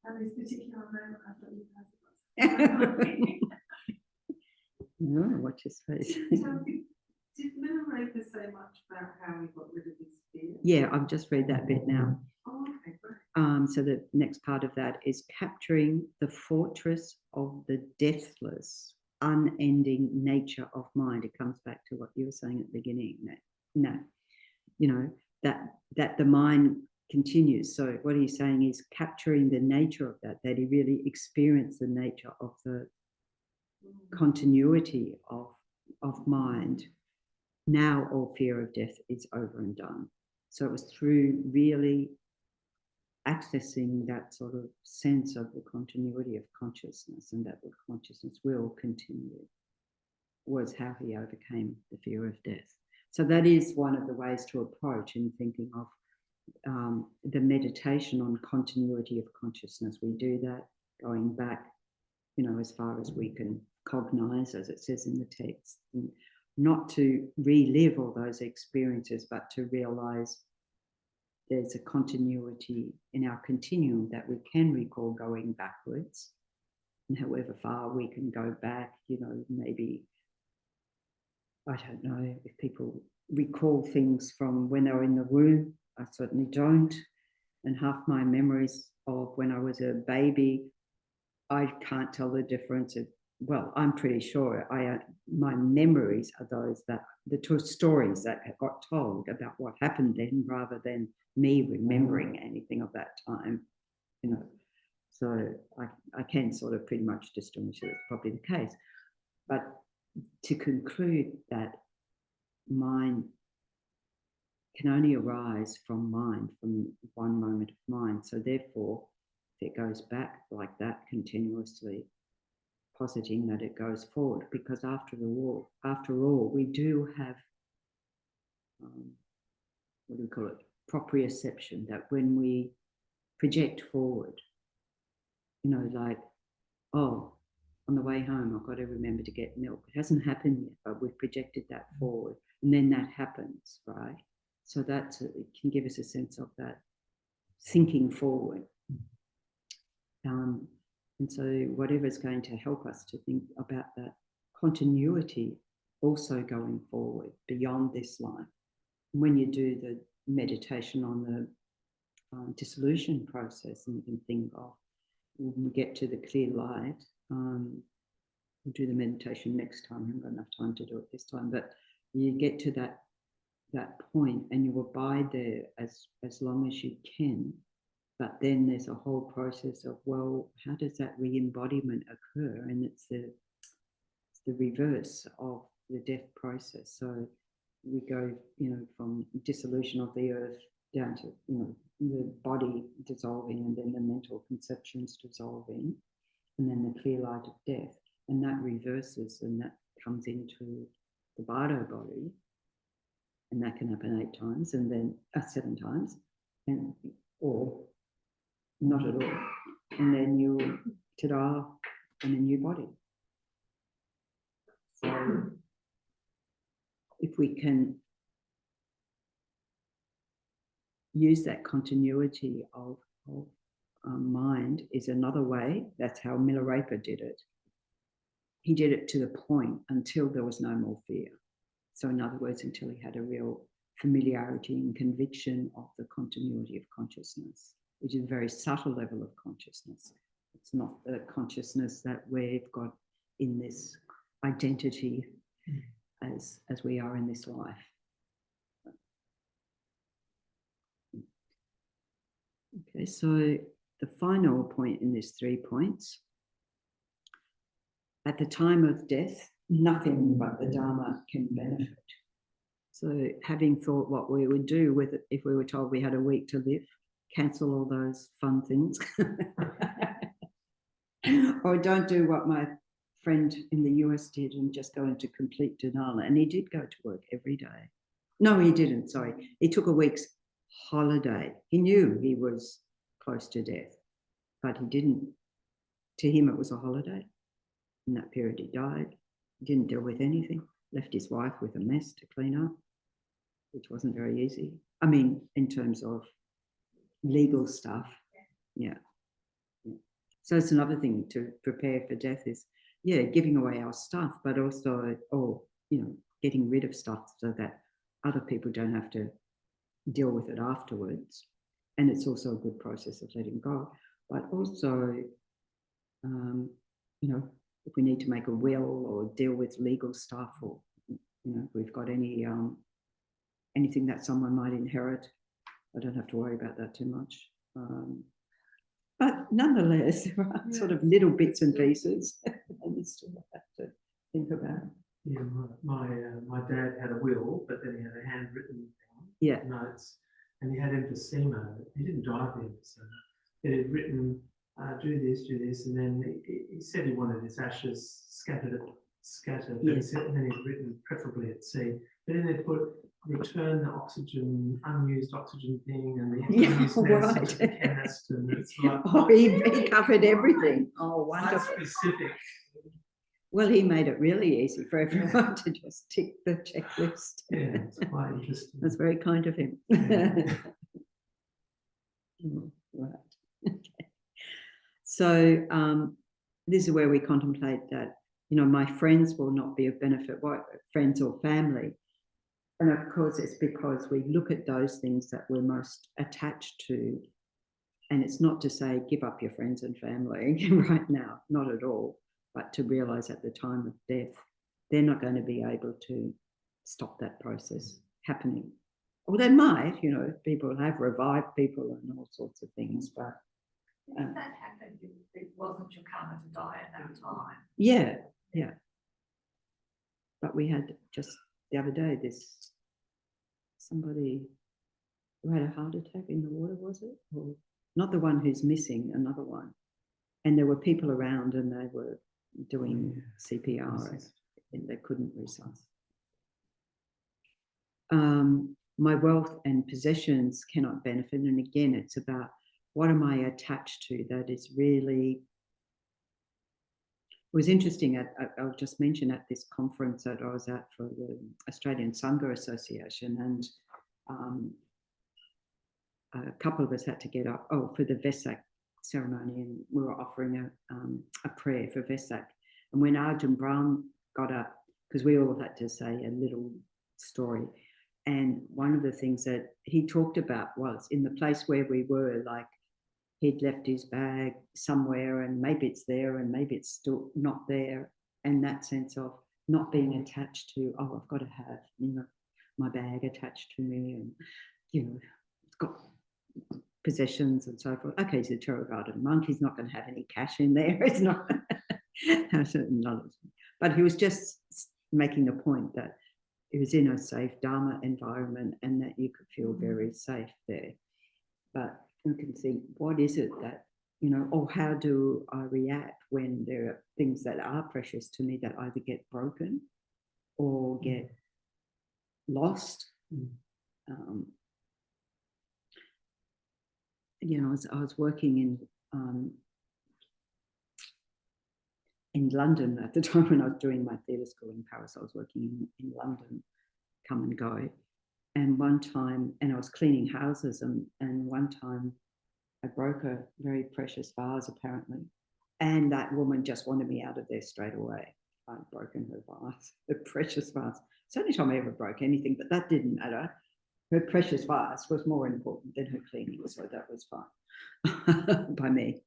at this particular moment, I thought you guys No, watch his face. Did Venerable say much about how he got rid of his fear? Yeah, I've just read that bit now. Oh, okay, great. So the next part of that is capturing the fortress of the deathless, unending nature of mind. It comes back to what you were saying at the beginning. No, you know, that the mind continues. So what he's saying is capturing the nature of that he really experienced the nature of the continuity of mind. Now all fear of death is over and done. So it was through really accessing that sort of sense of the continuity of consciousness and that the consciousness will continue was how he overcame the fear of death. So that is one of the ways to approach in thinking of the meditation on continuity of consciousness. We do that going back, you know, as far as we can cognize, as it says in the text, and not to relive all those experiences, but to realize there's a continuity in our continuum that we can recall going backwards, and however far we can go back, you know, maybe, I don't know if people recall things from when they were in the womb. I certainly don't. And half my memories of when I was a baby, I can't tell the difference. Well, I'm pretty sure my memories are those that the two stories that got told about what happened then, rather than me remembering anything of that time, you know. So I can sort of pretty much distinguish that it's probably the case. But to conclude that mind can only arise from mind, from one moment of mind. So therefore, if it goes back like that continuously, positing that it goes forward, because after all, we do have, what do we call it, proprioception, that when we project forward, you know, like, oh, on the way home, I've got to remember to get milk. It hasn't happened yet, but we've projected that forward, and then that happens, right? So it can give us a sense of that thinking forward. And so whatever's going to help us to think about that continuity also going forward beyond this life. When you do the meditation on the dissolution process, and you can think of, when we get to the clear light, we'll do the meditation next time. I haven't got enough time to do it this time, but you get to that point and you abide there as long as you can. But then there's a whole process of, well, how does that re-embodiment occur? And it's the reverse of the death process. So we go, you know, from dissolution of the earth down to, you know, the body dissolving and then the mental conceptions dissolving. and then the clear light of death, and that reverses, and that comes into the Bardo body, and that can happen 8 times, and then 7 times, and or not at all, and then you're ta-da in a new body. So if we can use that continuity of mind is another way. That's how Milarepa did it. He did it to the point until there was no more fear. So in other words, until he had a real familiarity and conviction of the continuity of consciousness, which is a very subtle level of consciousness. It's not the consciousness that we've got in this identity as we are in this life. Okay, so the final point in these 3 points, at the time of death, nothing but the Dharma can benefit. So having thought what we would do with it if we were told we had a week to live, cancel all those fun things. Or don't do what my friend in the US did and just go into complete denial. And he did go to work every day. No, he didn't, sorry. He took a week's holiday. He knew he was close to death, but he didn't. To him, it was a holiday. In that period, he died. He didn't deal with anything. Left his wife with a mess to clean up, which wasn't very easy. I mean, in terms of legal stuff. Yeah. So it's another thing to prepare for death is, yeah, giving away our stuff, but also, getting rid of stuff so that other people don't have to deal with it afterwards. And it's also a good process of letting go. But also, if we need to make a will or deal with legal stuff, or if we've got anything that someone might inherit, I don't have to worry about that too much. But nonetheless, there are sort of little bits and pieces that we still have to think about. Yeah, my dad had a will, but then he had a handwritten thing, notes, and he had emphysema. He didn't die of emphysema. He had written, do this, and then he said he wanted his ashes scattered. But he said, and then he'd written preferably at sea. But then they put return the oxygen, unused oxygen thing, and the unused medicine to the chemist, and it's like he covered everything. Oh, wonderful! Specific. Well, he made it really easy for everyone to just tick the checklist. Yeah, it's quite interesting. That's very kind of him. Yeah. Right. Okay. So this is where we contemplate that, my friends will not be of benefit, friends or family. And of course, it's because we look at those things that we're most attached to. And it's not to say give up your friends and family right now, not at all. But to realize at the time of death, they're not going to be able to stop that process happening. Or they might, people have revived people and all sorts of things. But if that happened, it wasn't your karma to die at that time. Yeah. But we had just the other day somebody who had a heart attack in the water, was it? Or not the one who's missing, another one. And there were people around and they were doing CPR and they couldn't resuscitate. My wealth and possessions cannot benefit. And again, it's about what am I attached to that is really. It was interesting, I'll just mention at this conference that I was at for the Australian Sangha Association, and a couple of us had to get up, for the Vesak ceremony, and we were offering a prayer for Vesak. And when Arjun Brown got up, because we all had to say a little story, and one of the things that he talked about was in the place where we were, like, he'd left his bag somewhere and maybe it's there and maybe it's still not there. And that sense of not being attached to, I've got to have, my bag attached to me and, it's got possessions and so forth. Okay, he's a Theravada monk. He's not going to have any cash in there. It's not certain others. But he was just making the point that it was in a safe Dharma environment and that you could feel very safe there. But you can see what is it that you know, or how do I react when there are things that are precious to me that either get broken or get lost. You know, I was working in London at the time when I was doing my theatre school in Paris. I was working in London, come and go. And one time, and I was cleaning houses, and one time I broke a very precious vase, apparently. And that woman just wanted me out of there straight away. I'd broken her vase, the precious vase. It's the only time I ever broke anything, but that didn't matter. Her precious vase was more important than her cleaning, so that was fine by me.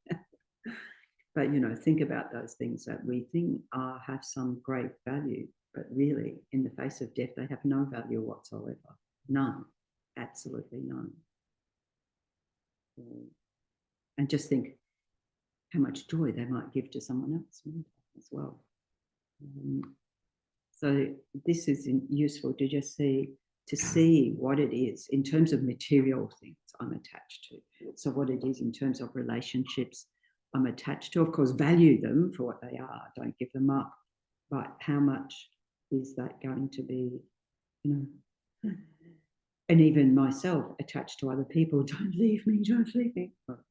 But, you know, think about those things that we think have some great value, but really, in the face of death, they have no value whatsoever. None. Absolutely none. And just think how much joy they might give to someone else as well. So this is useful to just see what it is in terms of material things I'm attached to. So what it is in terms of relationships I'm attached to. Of course, value them for what they are. Don't give them up. But how much is that going to be, you know? And even myself attached to other people. Don't leave me. Don't leave me. Well,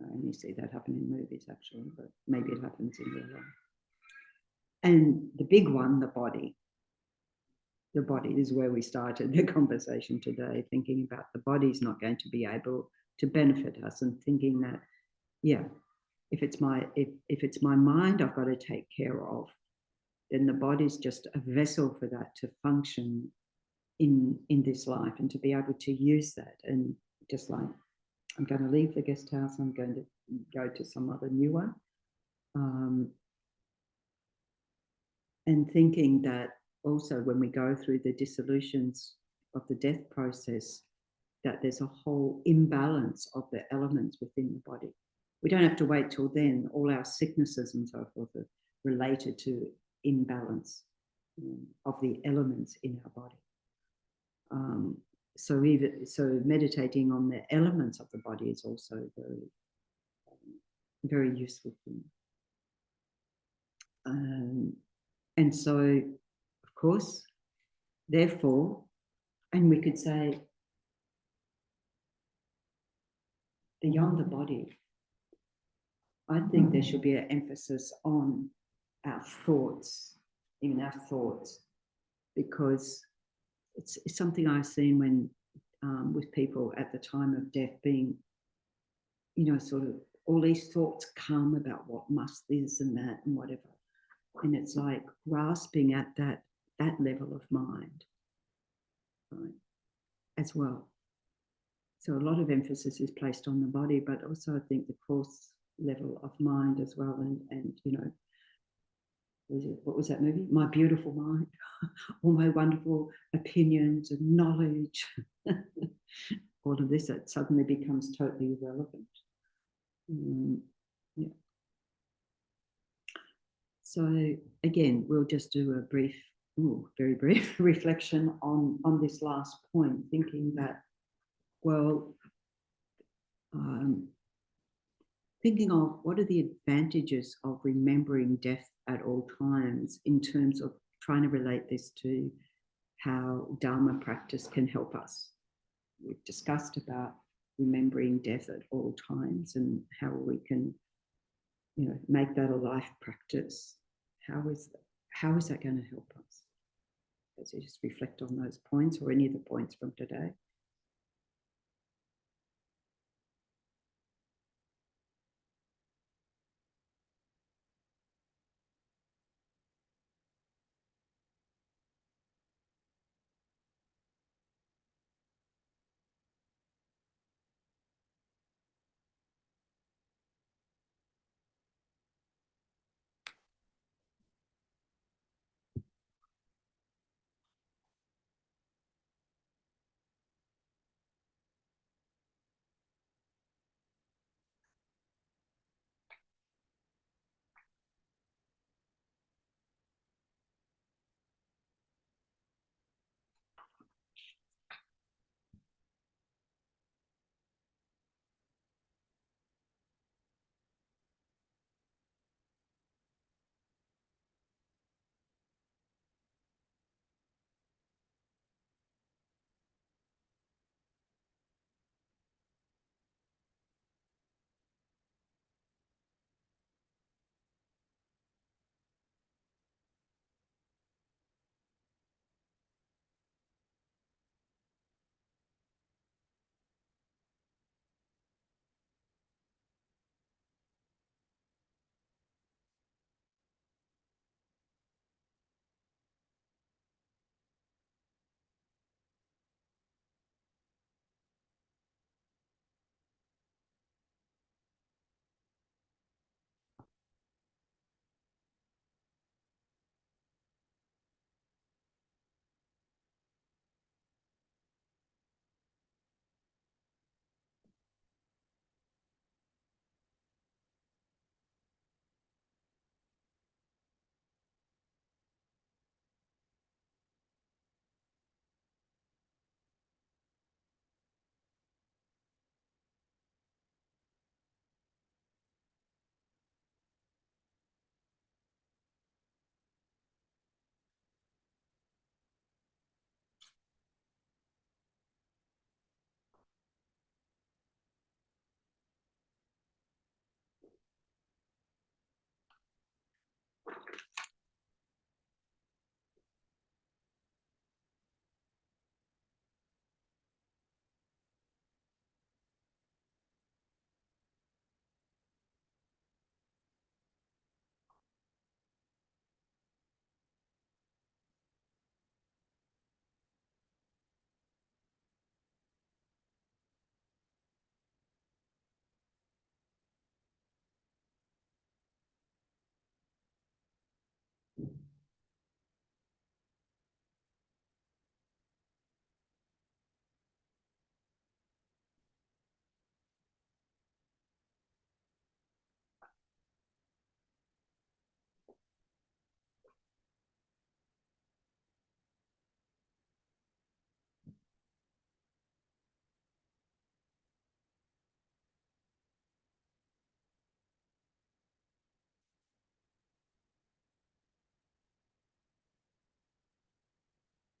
I only see that happen in movies, actually, but maybe it happens in real life. And the big one, the body. The body is where we started the conversation today, thinking about the body's not going to be able to benefit us, and thinking that, yeah, if it's my mind I've got to take care of, then the body's just a vessel for that to function in this life and to be able to use that. And just like, I'm going to leave the guest house, I'm going to go to some other new one. And thinking that also when we go through the dissolutions of the death process, that there's a whole imbalance of the elements within the body. We don't have to wait till then. All our sicknesses and so forth are related to imbalance of the elements in our body. So meditating on the elements of the body is also very useful thing. And so, of course, therefore, and we could say, beyond the body, I think there should be an emphasis on our thoughts, even our thoughts, because it's something I've seen when with people at the time of death being, you know, sort of all these thoughts come about what must this and that and whatever. And it's like grasping at that level of mind, right, as well. So a lot of emphasis is placed on the body, but also I think the coarse level of mind as well. And you know, what was that movie? My Beautiful Mind, all my wonderful opinions and knowledge, all of this, that suddenly becomes totally irrelevant. Yeah. So again, we'll just do a brief, very brief reflection on this last point, thinking that, well, thinking of what are the advantages of remembering death at all times in terms of trying to relate this to how Dharma practice can help us. We've discussed about remembering death at all times and how we can, you know, make that a life practice. How is that going to help us? As you just reflect on those points or any of the points from today.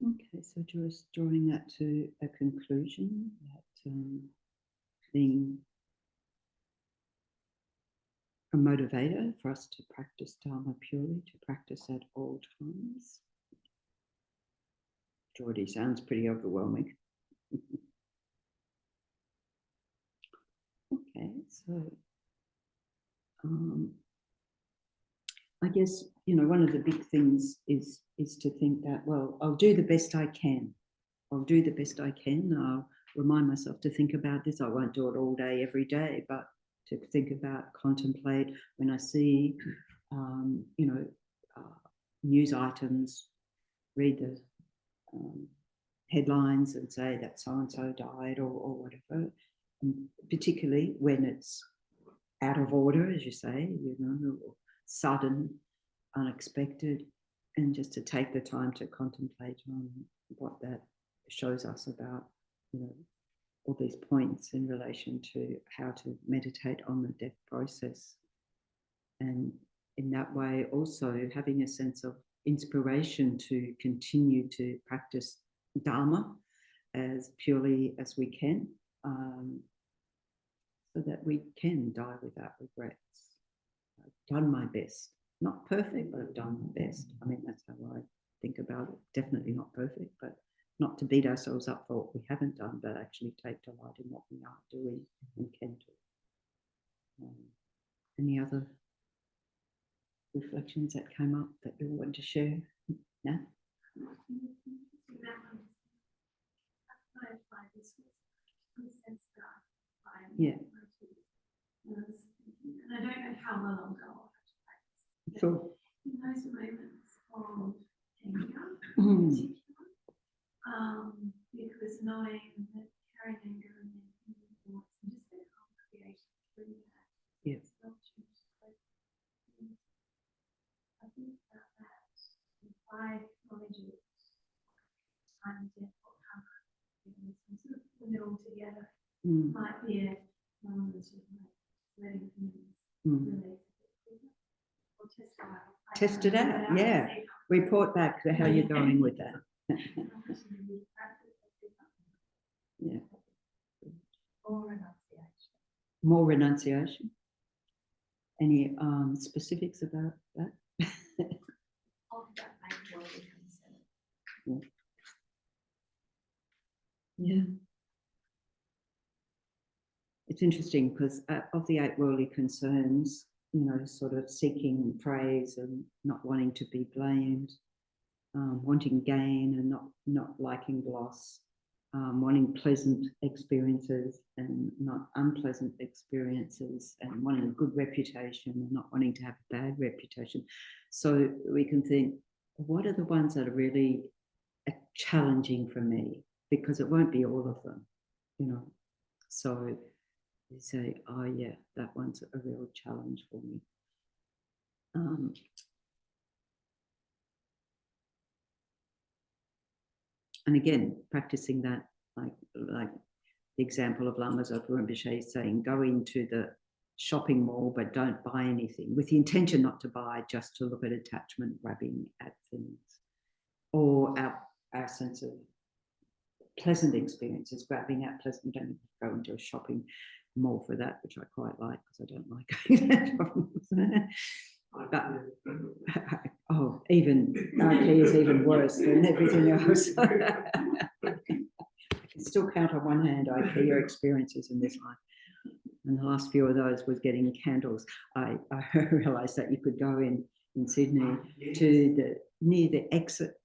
Okay, so just drawing that to a conclusion, that being a motivator for us to practice Dharma purely, to practice at all times. It already sounds pretty overwhelming. Okay, so I guess, you know, one of the big things is to think that, well, I'll do the best I can. I'll do the best I can. I'll remind myself to think about this. I won't do it all day, every day, but to think about, contemplate when I see, you know, news items, read the headlines and say that so-and-so died or whatever, and particularly when it's out of order, as you say, you know, or sudden, unexpected, and just to take the time to contemplate on what that shows us about, you know, all these points in relation to how to meditate on the death process. And in that way also having a sense of inspiration to continue to practice Dharma as purely as we can, so that we can die without regrets. I've done my best. Not perfect, but I've done my best. I mean, that's how I think about it. Definitely not perfect, but not to beat ourselves up for what we haven't done, but actually take delight in what we are doing and can do. Any other reflections that came up that you want to share? No? Yeah. And I don't know how well I'll go off to practice. Sure. In those moments of anger, in particular, because knowing that carrying anger and then thinking thoughts and just that whole creation through that. Yes. I think about that. If I acknowledge it, I'm death or karma, and sort of put it all together, might be a moment of like letting things release. Or test it out. Yeah. Report back to how you're going with that. Yeah. Or renunciation. More renunciation. Any specifics about that? Of that main worldly concern. Yeah. It's interesting because of the 8 worldly concerns, you know, sort of seeking praise and not wanting to be blamed, wanting gain and not liking loss, wanting pleasant experiences and not unpleasant experiences, and wanting a good reputation and not wanting to have a bad reputation. So we can think, what are the ones that are really challenging for me? Because it won't be all of them, you know. So you say, oh yeah, that one's a real challenge for me. And again, practicing that, like the example of Lama Zopa Rinpoche saying, go into the shopping mall, but don't buy anything, with the intention not to buy, just to look at attachment, grabbing at things. Or our sense of pleasant experiences, grabbing at pleasant. Don't go into a shopping mall for that, which I quite like because I don't like going to shopping. But oh, even IKEA is even worse than everything else. I can still count on one hand IKEA experiences in this life. And the last few of those was getting candles. I realised that you could go in Sydney to near the exit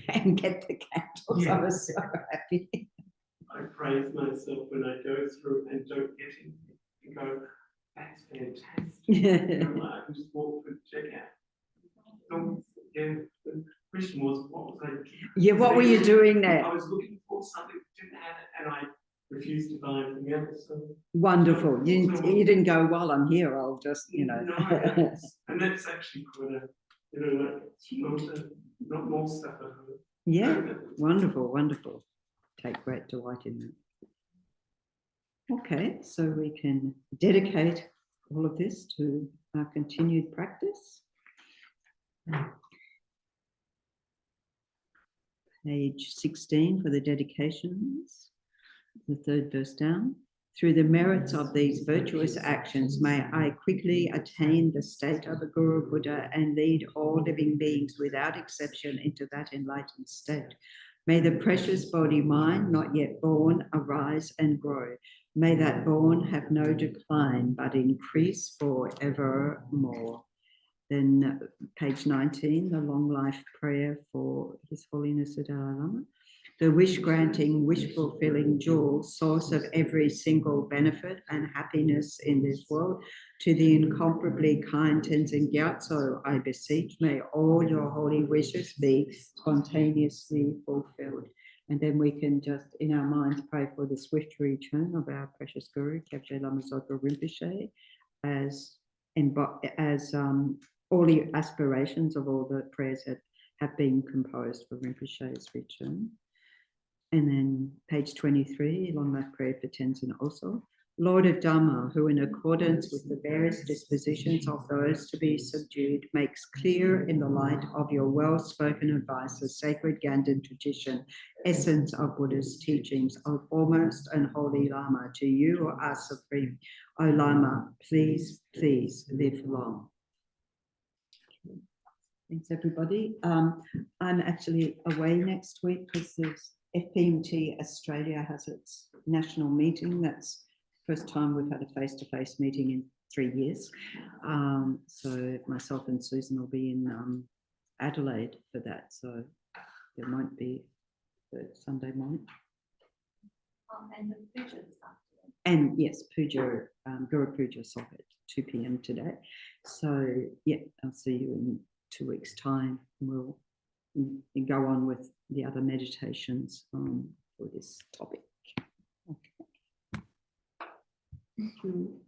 and get the candles. Yes. I was so happy. I praise myself when I go through and don't get anything and go, that's fantastic. You know, I can just walk through the checkout. So, yeah, the question was, what was I doing? Yeah, what were you doing there? I was looking for something that didn't have it, and I refused to buy anything else. So. Wonderful. You didn't go, while I'm here, I'll just, you know. No, and that's actually quite a, you know, not more stuff. Yeah, wonderful, wonderful. Take great delight in that. Okay, so we can dedicate all of this to our continued practice. page 16 for the dedications, the third verse down. Through the merits of these virtuous actions, may I quickly attain the state of a Guru Buddha and lead all living beings without exception into that enlightened state. May the precious body mind, not yet born, arise and grow. May that born have no decline, but increase forevermore. Then page 19, the long life prayer for His Holiness the Dalai Lama. The wish-granting, wish-fulfilling jewel, source of every single benefit and happiness in this world, to the incomparably kind Tenzin Gyatso, I beseech, may all your holy wishes be spontaneously fulfilled. And then we can just, in our minds, pray for the swift return of our precious Guru, Kyabje Lama Zopa Rinpoche, as all the aspirations of all the prayers that have been composed for Rinpoche's return. And then page 23, long life prayer for Tenzin also. Lord of Dhamma, who in accordance with the various dispositions of those to be subdued, makes clear in the light of your well-spoken advice the sacred Ganden tradition, essence of Buddha's teachings, O foremost and holy Lama, to you are supreme. O Lama, please, please live long. Thanks, everybody. I'm actually away next week because there's FPMT Australia has its national meeting. That's the first time we've had a face-to-face meeting in 3 years. So myself and Susan will be in Adelaide for that. So there won't be the Sunday morning. And the puja this afternoon. And yes, puja, Guru Puja Sock at 2 p.m. today. So yeah, I'll see you in 2 weeks' time. We'll go on with the other meditations for this topic. Okay. Thank you.